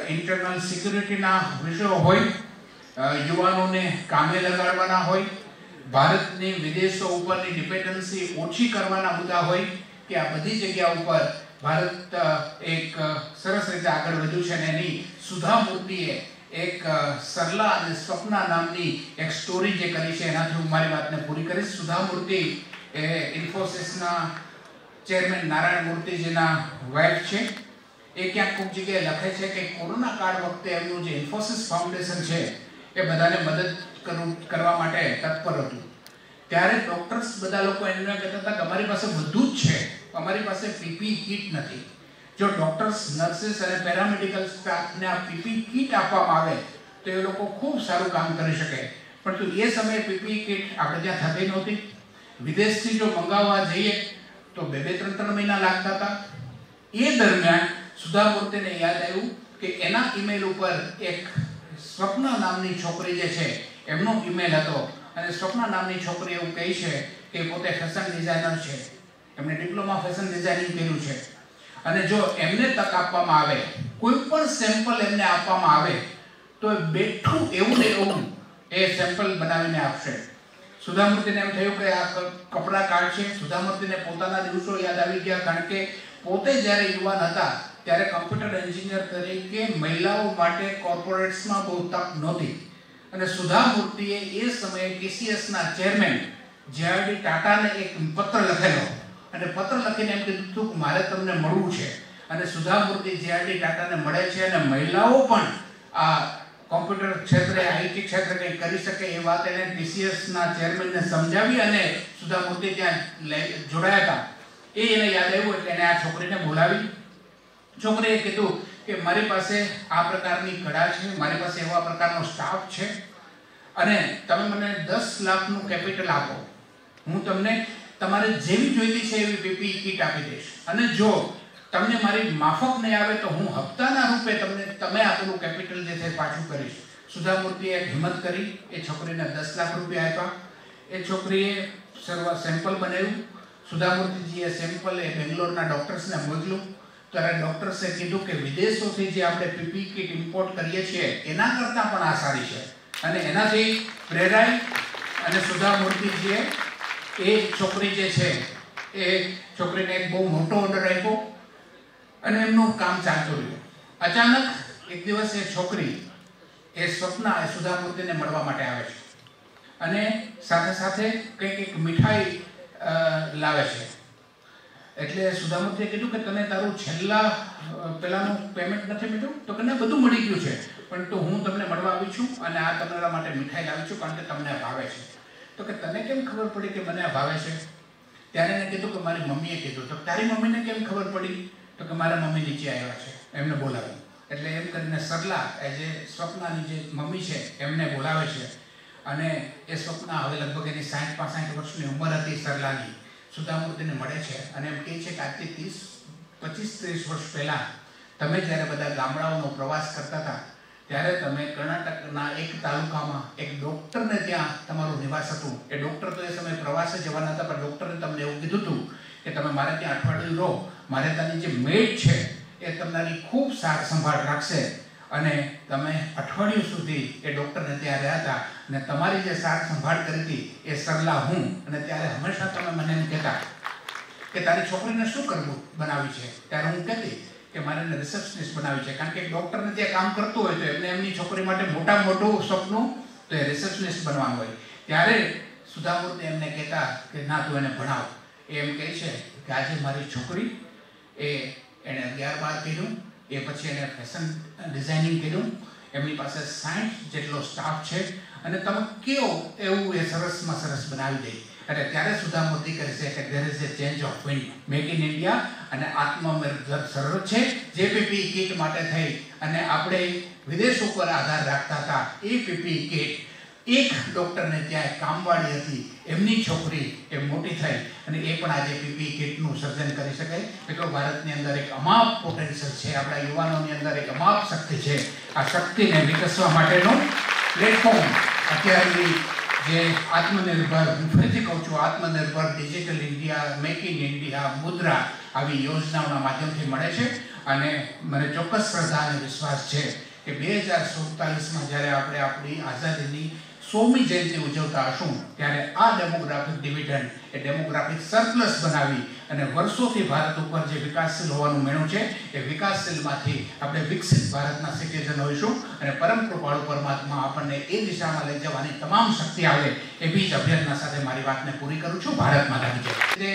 ઇન્ટરનલ સિક્યુરિટીના વિષયો હોય, યુવાનોને કામે લગાડવાના હોય, ભારતની વિદેશો ઉપરની ડિપેન્ડન્સી ઓછી કરવાના મુદ્દા હોય કે આ બધી જગ્યા ઉપર ભારત એક સરસ રીતે આગળ વધ્યું છે. અને એની સુધા મૂર્તિએ એક સરલા અને સ્વપ્ના નામની એક સ્ટોરી જે કરી છે એનાથી હું મારી વાતને પૂરી કરીશ. સુધા મૂર્તિ એ ઇન્ફોસિસના ચેરમેન નારાયણ મૂર્તિજીના વાઇફ છે. એ ક્યાંક ખૂબ જગ્યાએ લખે છે કે કોરોના કાળ વખતે એમનું જે ઇન્ફોસિસ ફાઉન્ડેશન છે એ બધાને મદદ કરવા માટે તત્પર હતું. ત્યારે ડોક્ટર્સ બધા લોકો એમને કહેતા હતા કે અમારી પાસે બધું જ છે, અમારી પાસે પીપી કીટ નથી. જો ડોક્ટર્સ, નર્સિસ અને પેરામેડિકલ સ્ટાફને આ પીપી કીટ આપવામાં આવે તો એ લોકો ખૂબ સારું કામ કરી શકે. પરંતુ એ સમયે પીપી કીટ આપણે ત્યાં થતી નહોતી. વિદેશથી જો મંગાવવા જઈએ તો 2-3 મહિના લાગતા હતા. એ દરમિયાન સુધા મૂર્તિને યાદ આવ્યું કે એના ઈમેલ ઉપર એક સ્વપ્ના નામની છોકરી જે છે એમનો ઈમેલ હતો અને સ્વપ્ના નામની છોકરી એવું કહે છે કે પોતે ફેશન ડિઝાઇનર છે, એમણે ડિપ્લોમા ફેશન ડિઝાઇનિંગ કર્યું છે અને જો એમને તક આપવામાં આવે, કોઈ પણ સેમ્પલ એમને આપવામાં આવે તો બેઠું એવું ને એવું એ સેમ્પલ બનાવીને આપશે. સુધામૂર્તિને એમ થયું કે આ કપડા કાળ છે. સુધામૂર્તિને પોતાના દિવસો યાદ આવી ગયા, કારણ કે પોતે જ્યારે યુવાન હતા ત્યારે કમ્પ્યુટર એન્જિનિયર તરીકે મહિલાઓ માટે કોર્પોરેટ્સમાં બહુ તક નહોતી. અને સુધામૂર્તિએ એ સમયે TCSના ચેરમેન JRD ટાટાને એક પત્ર લખેલો અને પત્ર લખીને એમ કીધું હતું કે મારે તમને મળવું છે. અને સુધામૂર્તિ JRD ટાટાને મળે છે અને મહિલાઓ પણ આ કોમ્પ્યુટર ક્ષેત્રે, IT ક્ષેત્રે કંઈ કરી શકે એ વાત એને TCSના ચેરમેનને સમજાવી અને સુધામૂર્તિ ત્યાં જોડાયા હતા. એ એને યાદ આવ્યું એટલે એને આ છોકરીને બોલાવી. છોકરીએ કીધું કે મારી પાસે આ પ્રકારની કળા છે, મારી પાસે એવા પ્રકારનો સ્ટાફ છે અને તમે મને 10 લાખનું કેપિટલ આપો, હું તમને તમારે જેવી જોઈતી છે એવી પીપી કીટ આપી દઈશ. અને જો તમને મારી માફક નહીં આવે તો હું હપ્તાના રૂપે તમને તમે આપેલું કેપિટલ જે છે પાછું કરીશ. સુધામૂર્તિએ હિંમત કરી, એ છોકરીને 10 લાખ રૂપિયા આપ્યા. એ છોકરીએ સેમ્પલ બનાવ્યું. સુધામૂર્તિજીએ સેમ્પલ એ બેંગ્લોરના ડૉક્ટર્સને મોકલ્યું, ત્યારે ડૉક્ટર્સે કીધું કે વિદેશોથી જે આપણે પીપી કિટ ઇમ્પોર્ટ કરીએ છીએ એના કરતાં પણ આ સારી છે. અને એનાથી પ્રેરાઈ અને સુધામૂર્તિજીએ એ છોકરી જે છે એ છોકરીને એક બહુ મોટો ઓર્ડર આપ્યો અને એમનું કામ ચાલતું રહ્યું. અચાનક એક દિવસ એ છોકરી એ સ્વપ્ના એ સુધામૂર્તિને મળવા માટે આવે છે અને સાથે સાથે કંઈક એક મીઠાઈ લાવે છે. એટલે સુધામૂર્તિએ કીધું કે તને તારું છેલ્લા પહેલાંનું પેમેન્ટ નથી મળ્યું? તો કે બધું મળી ગયું છે, પણ તો હું તમને મળવા આવી છું અને આ તમારા માટે મીઠાઈ લાવી છું કારણ કે તમને ભાવે છે. તો કે તને કેમ ખબર પડી કે મને આ ભાવે છે? ત્યારે એને કીધું કે મારી મમ્મીએ કીધું. તો તારી મમ્મીને કેમ ખબર પડી? તો કે મારા મમ્મી નીચે આવ્યા છે, એમને બોલાવ્યું. એટલે એમ કરીને સરલા એ જે સ્વપ્નાની જે મમ્મી છે એમને બોલાવે છે અને એ સ્વપ્ના હવે લગભગ એની 60-65 વર્ષની ઉંમર હતી સરલાની, સુધામૂર્તિને મળે છે અને એમ કહે છે કે આજથી 25-30 વર્ષ પહેલાં તમે જ્યારે બધા ગામડાઓનો પ્રવાસ કરતા હતા ત્યારે તમે કર્ણાટકના એક તાલુકામાં એક ડૉક્ટરને ત્યાં તમારું નિવાસ હતું. એ ડૉક્ટર તો એ સમયે પ્રવાસે જવાના હતા, પણ ડૉક્ટરે તમને એવું કીધું હતું કે તમે મારે ત્યાં અઠવાડિયું રહો, મારે ત્યાંની જે મેડ છે એ તમારી ખૂબ સાર સંભાળ રાખશે. અને તમે અઠવાડિયું સુધી એ ડૉક્ટરને ત્યાં રહ્યા હતા અને તમારી જે સાર સંભાળ કરી હતી એ સરલા હું. અને ત્યારે હંમેશા તમે મને એમ કહેતા કે તારી છોકરીને શું કરવું બનાવી છે? ત્યારે હું કહેતી કે મારે એને રિસેપ્શનિસ્ટ બનાવી છે, કારણ કે એક ડૉક્ટરને ત્યાં કામ કરતું હોય તો એમને એમની છોકરી માટે મોટામાં મોટું સપનું તો એ રિસેપ્શનિસ્ટ બનવાનું હોય. ત્યારે સુધામૂર્તિ એમને કહેતા કે ના તું એને ભણાવ. એ એમ કહે છે કે આજે મારી છોકરી એણે 11-12 કર્યું, એ પછી એને ફેશન ડિઝાઇનિંગ કર્યું, એમની પાસે 60 જેટલો સ્ટાફ છે અને તમે કેવો એવું એ સરસમાં સરસ બનાવી દે. એટલે ત્યારે સુધામૂર્તિ કહે છે કે there is A change of wind, make in India અને આત્મનિર્ભર ભારત છે જે પીપી કિટ માટે થઈ અને આપણે વિદેશ ઉપર આધાર રાખતા હતા. એ પીપી કિટ એક ડૉક્ટરને ત્યાં કામવાળી હતી, એમની છોકરી એ મોટી થઈ અને એ પણ આજે પીપી કિટનું સર્જન કરી શકે. એટલો ભારતની અંદર એક અમાપ પોટેન્શિયલ છે, આપણા યુવાનોની અંદર એક અમાપ શક્તિ છે. આ શક્તિને વિકસવા માટેનું પ્લેટફોર્મ અત્યારની જે આત્મનિર્ભર, હું ફરીથી કહું છું, આત્મનિર્ભર digital India, make in India, Mudra આવી યોજનાઓના માધ્યમથી મળે છે. અને મને ચોક્કસ શ્રદ્ધા અને વિશ્વાસ છે કે 2047માં જ્યારે આપણે આપણી આઝાદીની 100મી જયંતિ ઉજવતા હશું ત્યારે આ ડેમોગ્રાફિક ડિવિડન્ડ એ ડેમોગ્રાફિક સરપ્લસ બનાવી અને વર્ષોથી ભારત ઉપર જે વિકાસશીલ હોવાનું મેળવું છે એ વિકાસશીલમાંથી આપણે વિકસિત ભારતના સિટીઝન હોઈશું અને પરમ કૃપાળુ પરમાત્મા આપણને એ દિશામાં લઈ જવાની તમામ શક્તિ આવે એવી જ અભ્યર્થના સાથે મારી વાતને પૂરી કરું છું. ભારત માતાની જય. જે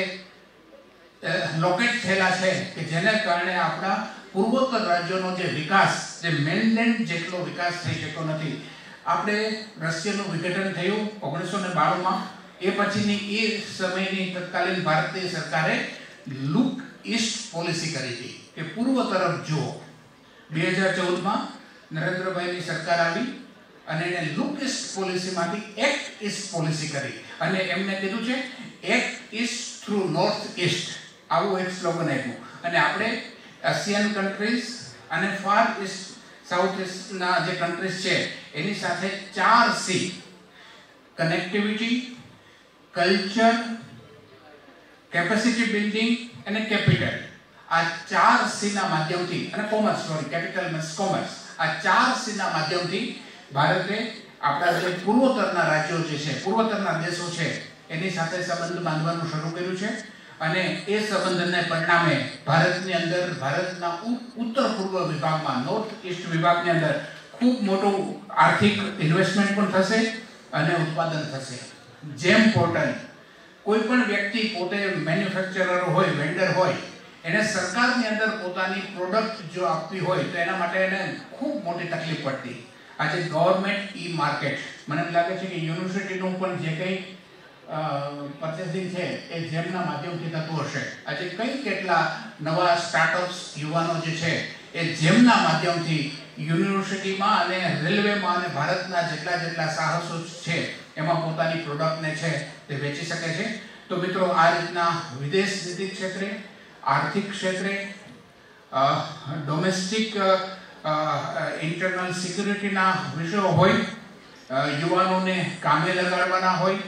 લોકેટ થયેલા છે કે જેને કારણે આપણા પૂર્વોત્તર રાજ્યોનો જે વિકાસ, જે મેનલેન્ડ જેટલો વિકાસ થઈ શક્યો નથી. આપણે રશિયાનું વિઘટન થયું 1992માં, એ પછીની એ સમયની તત્કાલીન ભારતીય સરકારે લુક ઈસ્ટ પોલિસી કરી હતી કે પૂર્વ તરફ જુઓ. 2014માં નરેન્દ્રભાઈની સરકાર આવી અને એને લુક ઈસ્ટ પોલિસીમાંથી એક્ટ ઈસ્ટ પોલિસી કરી અને એમને કીધું છે act east through north east, આવું એક સ્લોગન આપ્યું. અને આપણે એશિયન કન્ટ્રીઝ અને ફાર ઈસ્ટ, સાઉથ ઈસ્ટના જે કન્ટ્રીઝ છે એની સાથે 4C connectivity, culture, capacity building અને કેપિટલ, આ 4Cના માધ્યમથી અને commerce, sorry capital means commerce, આ 4Cના માધ્યમથી ભારતે આપણા જે પૂર્વોત્તરના રાજ્યો જે છે, પૂર્વોત્તરના દેશો છે એની સાથે સંબંધ બાંધવાનું શરૂ કર્યું છે. અને એ સંબંધને પરિણામે ભારતની અંદર, ભારતના ઉત્તર પૂર્વ વિભાગમાં, નોર્થ ઈસ્ટ વિભાગની અંદર ખૂબ મોટું આર્થિક ઇન્વેસ્ટમેન્ટ પણ થશે અને ઉત્પાદન થશે. જેમ પોર્ટલ, કોઈ પણ વ્યક્તિ પોતે મેન્યુફેક્ચરર હોય, વેન્ડર હોય, એને સરકારની અંદર પોતાની પ્રોડક્ટ જો આપવી હોય તો એના માટે એને ખૂબ મોટી તકલીફ પડતી. આજે ગવર્મેન્ટ ઈ માર્કેટ, મને એમ લાગે છે કે યુનિવર્સિટીનું પણ જે કંઈ પરચેસિંગ છે એ જેમના માધ્યમથી થતું હશે. આજે કઈ કેટલા નવા સ્ટાર્ટઅપ્સ યુવાનો જે છે એ જેમના માધ્યમથી યુનિવર્સિટીમાં અને રેલવેમાં અને ભારતના જેટલા સાહસો છે એમાં પોતાની પ્રોડક્ટને છે તે વેચી શકે છે. તો મિત્રો, આ રીતના વિદેશ નીતિ ક્ષેત્રે, આર્થિક ક્ષેત્રે, ડોમેસ્ટિક ઇન્ટરનલ સિક્યુરિટીના વિષયો હોય, યુવાનોને કામે લગાડવાના હોય,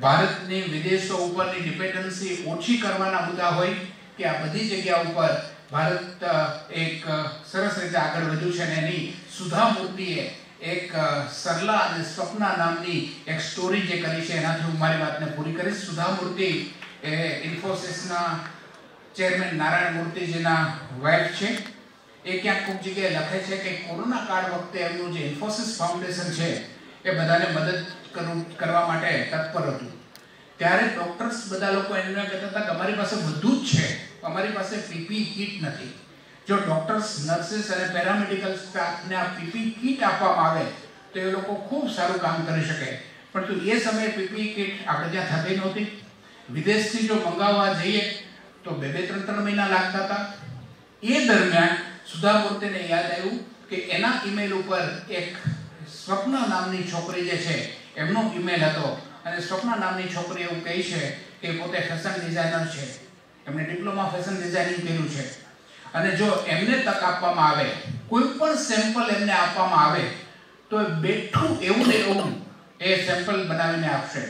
ભારતની વિદેશો ઉપરની ડિપેન્ડન્સી ઓછી કરવાના મુદ્દા હોય કે આ બધી જગ્યા ઉપર ભારત એક સરસ રીતે આગળ વધ્યું છે અને એની સુધા મૂર્તિએ એક સરલા અને સ્વપ્ના નામની એક સ્ટોરી જે કરી છે એનાથી હું મારી વાતને પૂરી કરીશ. સુધા મૂર્તિ એ ઇન્ફોસિસના ચેરમેન નારાયણ મૂર્તિજીના વાઇફ છે. એ ક્યાંક કોઈક જગ્યાએ લખે છે કે કોરોના કાળ વખતે એમનું જે ઇન્ફોસિસ ફાઉન્ડેશન છે એ બધાને મદદ કરવા માટે તત્પર હતું. ત્યારે ડોક્ટર્સ બધા લોકો એમને કહેતા હતા કે અમારી પાસે બધું જ છે, અમારી પાસે પીપી કિટ નથી. જો ડોક્ટર્સ, નર્સિસ અને પેરામેડિકલ સ્ટાફને આ પીપી કિટ આપવામાં આવે તો એ લોકો ખૂબ સારું કામ કરી શકે. પરંતુ એ સમયે પીપી કિટ આપણે ત્યાં થતી નહોતી. વિદેશથી જો મંગાવવા જઈએ તો 2-3 મહિના લાગતા હતા. એ દરમિયાન સુધા મૂર્તિને યાદ આવ્યું કે એના ઈમેલ ઉપર એક સ્વપ્ના નામની છોકરી જે છે એમનો ઈમેલ હતો અને સ્વપ્ના નામની છોકરી એવું કહે છે કે પોતે ફેશન ડિઝાઇનર છે, એમણે ડિપ્લોમા ફેશન ડિઝાઇનિંગ કર્યું છે અને જો એમને તક આપવામાં આવે, કોઈ પણ સેમ્પલ એમને આપવામાં આવે તો એ બેઠું એવું ને એવું એ સેમ્પલ બનાવીને આપશે.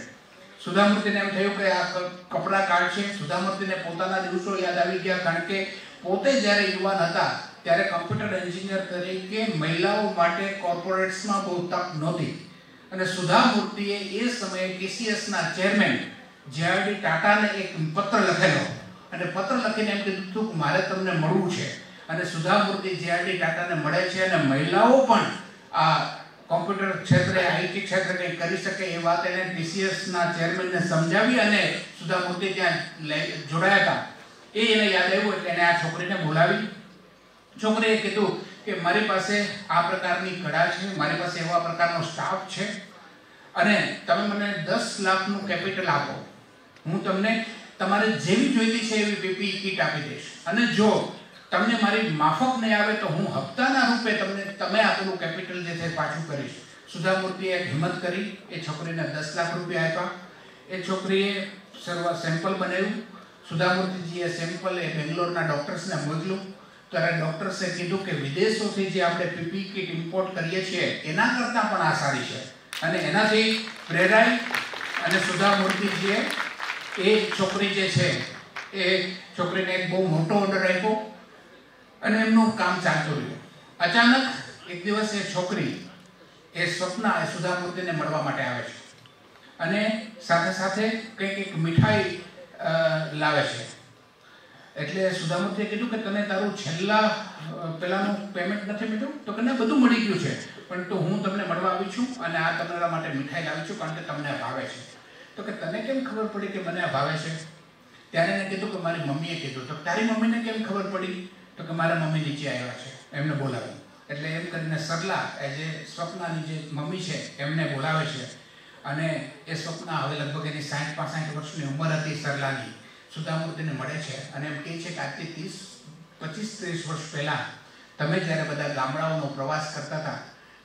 સુધા મૂર્તિને એમ થયું કે આ કપડા કાઢશે. સુધા મૂર્તિને પોતાના દિવસો યાદ આવી ગયા, કારણ કે પોતે જ્યારે યુવાન હતા ત્યારે કમ્પ્યુટર એન્જિનિયર તરીકે મહિલાઓ માટે કોર્પોરેટ્સમાં બહુ તક નહોતી અને સુધા મૂર્તિએ એ સમયે TCSના ચેરમેન JRD ટાટાને એક પત્ર લખેલો અને પત્ર લખીને એમ કીધું હતું કે મારે તમને મળવું છે. અને સુધા મૂર્તિ JRD ટાટાને મળે છે અને મહિલાઓ પણ આ કોમ્પ્યુટર ક્ષેત્રે, IT ક્ષેત્રે કંઈ કરી શકે એ વાત એને TCSના ચેરમેનને સમજાવી અને સુધા મૂર્તિ ત્યાં જોડાયા હતા. એ એને યાદ આવ્યું એટલે એને આ છોકરીને બોલાવી. છોકરીએ કીધું કે મારી પાસે આ પ્રકારની કળા છે, મારી પાસે એવા પ્રકારનો સ્ટાફ છે અને તમે મને 10 લાખનું કેપિટલ આપો, હું તમને તમારે જેવી જોઈતી છે એવી પીપી કિટ આપી દઈશ અને જો તમને મારી માફક નહીં આવે તો હું હપ્તાના રૂપે તમે આપેલું કેપિટલ જે છે પાછું કરીશ. સુધા મૂર્તિએ હિંમત કરી, એ છોકરીને 10 લાખ રૂપિયા આપ્યા. એ છોકરીએ સેમ્પલ બનાવ્યું. સુધા મૂર્તિજીએ સેમ્પલ એ બેંગ્લોરના ડૉક્ટર્સને મોકલ્યું. ત્યારે ડૉક્ટર્સે કીધું કે વિદેશોથી જે આપણે પીપી કિટ ઇમ્પોર્ટ કરીએ છીએ એના કરતાં પણ આ સારી છે અને એનાથી પ્રેરાઈ અને સુધા મૂર્તિજીએ એ છોકરી જે છે એ છોકરીને એક બહુ મોટો ઓર્ડર આપ્યો અને એમનું કામ ચાલતું રહ્યું. અચાનક એક દિવસ એ છોકરી એ સ્વપ્ના એ સુધા મૂર્તિને મળવા માટે આવે છે અને સાથે સાથે કંઈક એક મીઠાઈ લાવે છે. એટલે સુધા મૂર્તિએ કીધું કે તને તારું છેલ્લા પેલાનું પેમેન્ટ નથી મળ્યું? તો કે બધું મળી ગયું છે, પણ તો હું તમને મળવા આવી છું અને આ તમારા માટે મીઠાઈ લાવી છું કારણ કે તમને ભાવે છે. તો કે તને કેમ ખબર પડી કે મને આ ભાવે છે? ત્યારે એને કીધું કે મારી મમ્મીએ કીધું. તો તારી મમ્મીને કેમ ખબર પડી? તો કે મારા મમ્મી નીચે આવ્યા છે, એમને બોલાવ્યું. એટલે એમ કરીને સરલા એ જે સ્વપ્નાની જે મમ્મી છે એમને બોલાવે છે અને એ સ્વપ્ના હવે લગભગ એની 60-65 વર્ષની ઉંમર હતી સરલાની. સુધા મૂર્તિને મળે છે અને એમ કહે છે કે આજથી 25-30 વર્ષ પહેલાં તમે જ્યારે બધા ગામડાઓનો પ્રવાસ કરતા હતા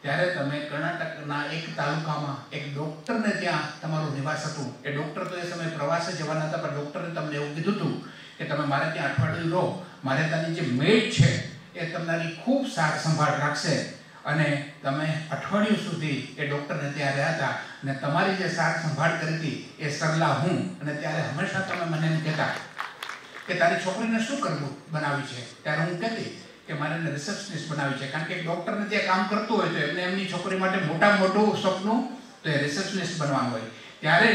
ત્યારે તમે કર્ણાટકના એક તાલુકામાં એક ડૉક્ટરને ત્યાં તમારું નિવાસ હતું. એ ડૉક્ટર તો એ સમયે પ્રવાસે જવાના હતા, પણ ડૉક્ટરે તમને એવું કીધું હતું કે તમે મારે ત્યાં અઠવાડિયું રહો, મારે ત્યાંની જે મેડ છે એ તમારી ખૂબ સાર સંભાળ રાખશે અને તમે અઠવાડિયું સુધી એ ડૉક્ટરને ત્યાં રહ્યા હતા અને તમારી જે સાર સંભાળ કરી હતી એ સરલા હું. અને ત્યારે હંમેશા તમે મને એમ કહેતા કે તારી છોકરીને શું કરવું બનાવી છે? ત્યારે હું કહેતી કે મારે એને રિસેપ્શનિસ્ટ બનાવી છે, કારણ કે ડૉક્ટરને ત્યાં કામ કરતું હોય તો એમને એમની છોકરી માટે મોટું સપનું તો એ રિસેપ્શનિસ્ટ બનવાનું હોય. ત્યારે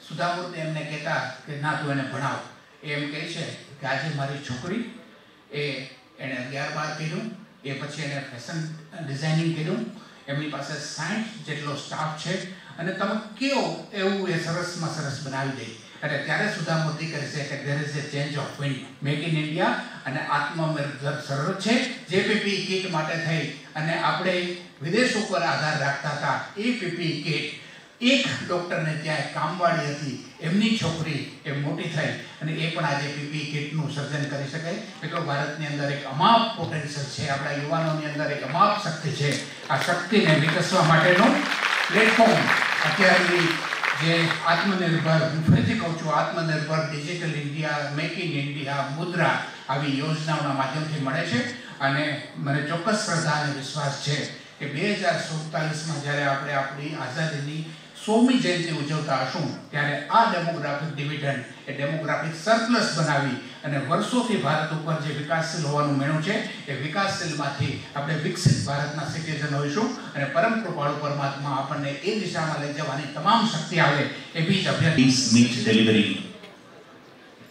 સુધા મૂર્તિ એમને કહેતા કે ના તું એને ભણાવ. એ એમ કહે છે કે આજે મારી છોકરી એણે 11-12 કર્યું, એ પછી એને ફેશન ડિઝાઇનિંગ કર્યું, એમની પાસે 60 જેટલો સ્ટાફ છે અને તમે કેવો એવું એ સરસમાં સરસ બનાવી દે. અને ત્યારે સુધા મૂર્તિ કહે છે કે there is a change of wind, make in India અને આત્મનિર્ભર સરળ છે જે પીપી કિટ માટે થઈ અને આપણે વિદેશ ઉપર આધાર રાખતા હતા. એ પીપી કિટ એક ડૉક્ટરને ત્યાં કામવાળી હતી, એમની છોકરી એ મોટી થઈ અને એ પણ આજે પીપી કિટનું સર્જન કરી શકે. એટલો ભારતની અંદર એક અમાપ પોટેન્શિયલ છે, આપણા યુવાનોની અંદર એક અમાપ શક્તિ છે. આ શક્તિને વિકસવા માટેનું પ્લેટફોર્મ અત્યારની જે આત્મનિર્ભર, હું ફરીથી કહું છું, આત્મનિર્ભર digital India, make in India, Mudra આવી યોજનાઓના માધ્યમથી મળે છે. અને મને ચોક્કસ શ્રદ્ધા અને વિશ્વાસ છે કે 2047માં જ્યારે આપણે આપણી આઝાદીની 100મી જયંતિ ઉજવતા હશું ત્યારે આ ડેમોગ્રાફિક ડિવિડન્ડ એ ડેમોગ્રાફિક સરપ્લસ બનાવી અને વર્ષોથી ભારત ઉપર જે વિકાસશીલ હોવાનું મેળું છે એ વિકાસશીલમાંથી આપણે વિકસિત ભારતના સિટીઝન હોઈશું અને પરમ કૃપાળુ પરમાત્મા આપણને એ દિશામાં લઈ જવાની તમામ શક્તિ આવે એવી જ અભ્યર્થના મીટ ડિલિવરી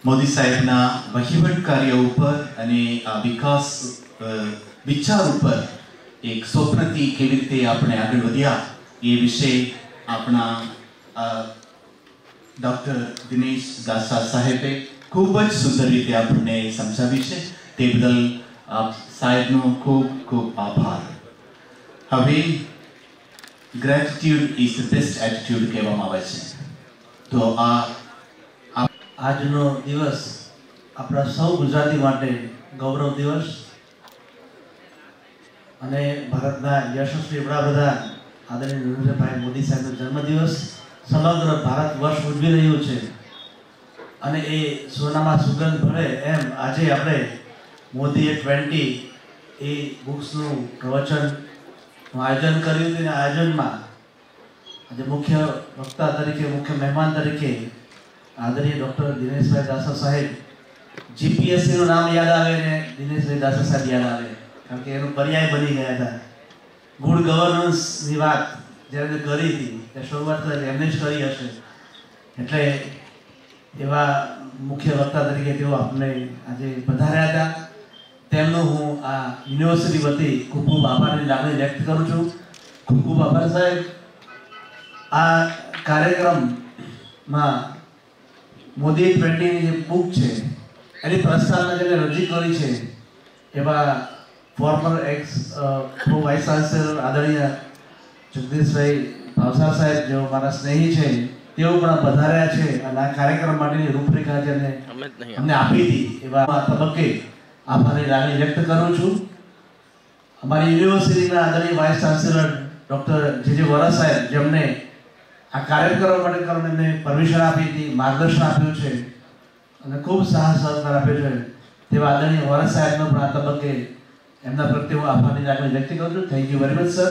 મોદી સાહેબના વહીવટ કાર્ય ઉપર અને આ વિકાસ વિચાર ઉપર એક સ્વપ્નથી કેવી રીતે આપણે આગળ વધ્યા એ વિશે આપણા ડૉક્ટર દિનેશ દાસા સાહેબે ખૂબ જ સુંદર રીતે આપણને સમજાવી છે તે બદલ આપ સાહેબનો ખૂબ ખૂબ આભાર. હવે gratitude is the best attitude કહેવામાં આવે છે. તો આજનો દિવસ આપણા સૌ ગુજરાતી માટે ગૌરવ દિવસ અને ભારતના યશસ્વી વડાપ્રધાન આદરણીય નરેન્દ્રભાઈ મોદી સાહેબનો જન્મદિવસ સમગ્ર ભારત વર્ષ ઉજવી રહ્યું છે અને એ સોનામાં સુગંધ ભળે એમ આજે આપણે મોદીએ 20 એ બુક્સનું પ્રવચનનું આયોજન કર્યું હતું. અને આયોજનમાં આજે મુખ્ય વક્તા તરીકે મુખ્ય મહેમાન તરીકે આદરણીય ડૉક્ટર દિનેશભાઈ દાસા સાહેબ. જીપીએસસીનું નામ યાદ આવે ને દિનેશભાઈ દાસા સાહેબ યાદ આવે કારણ કે એનું પર્યાય બની ગયા હતા. ગુડ ગવર્નન્સની વાત જ્યારે કરી હતી ત્યારે શરૂઆત એમને જ કરી હશે એટલે એવા મુખ્ય વક્તા તરીકે તેઓ આપણે આજે પધાર્યા હતા. તેમનો હું આ યુનિવર્સિટી વતી ખૂબ ખૂબ આભારની લાગણી વ્યક્ત કરું છું. ખૂબ ખૂબ આભાર સાહેબ. આ કાર્યક્રમમાં મોદી 20ની જે બુક છે એની પ્રસ્તાવના જેને રજૂ કરી છે એવા former ex pro vice chancellor આદરણીય જગદીશભાઈ ભાવસાર સાહેબ જેઓ મારા સ્નેહી છે તેઓ પણ પધાર્યા છે અને આ કાર્યક્રમ માટેની રૂપરેખા જેને અમને આપી હતી એવા તબક્કે આભારની લાગણી વ્યક્ત કરું છું. અમારી યુનિવર્સિટીના આદરણીય વાઇસ ચાન્સેલર ડૉક્ટર જે વોરા સાહેબ જેમને આ કાર્ય કરવા માટે કરીને એમને પરમિશન આપી હતી, માર્ગદર્શન આપ્યું છે અને ખૂબ સાહસ સહકાર આપ્યો છે તેવા આદરણીય વોરા સાહેબનો પણ આ તબક્કે એમના પ્રત્યે હું આભારની લાગણી વ્યક્ત કરું છું. Thank you very much sir.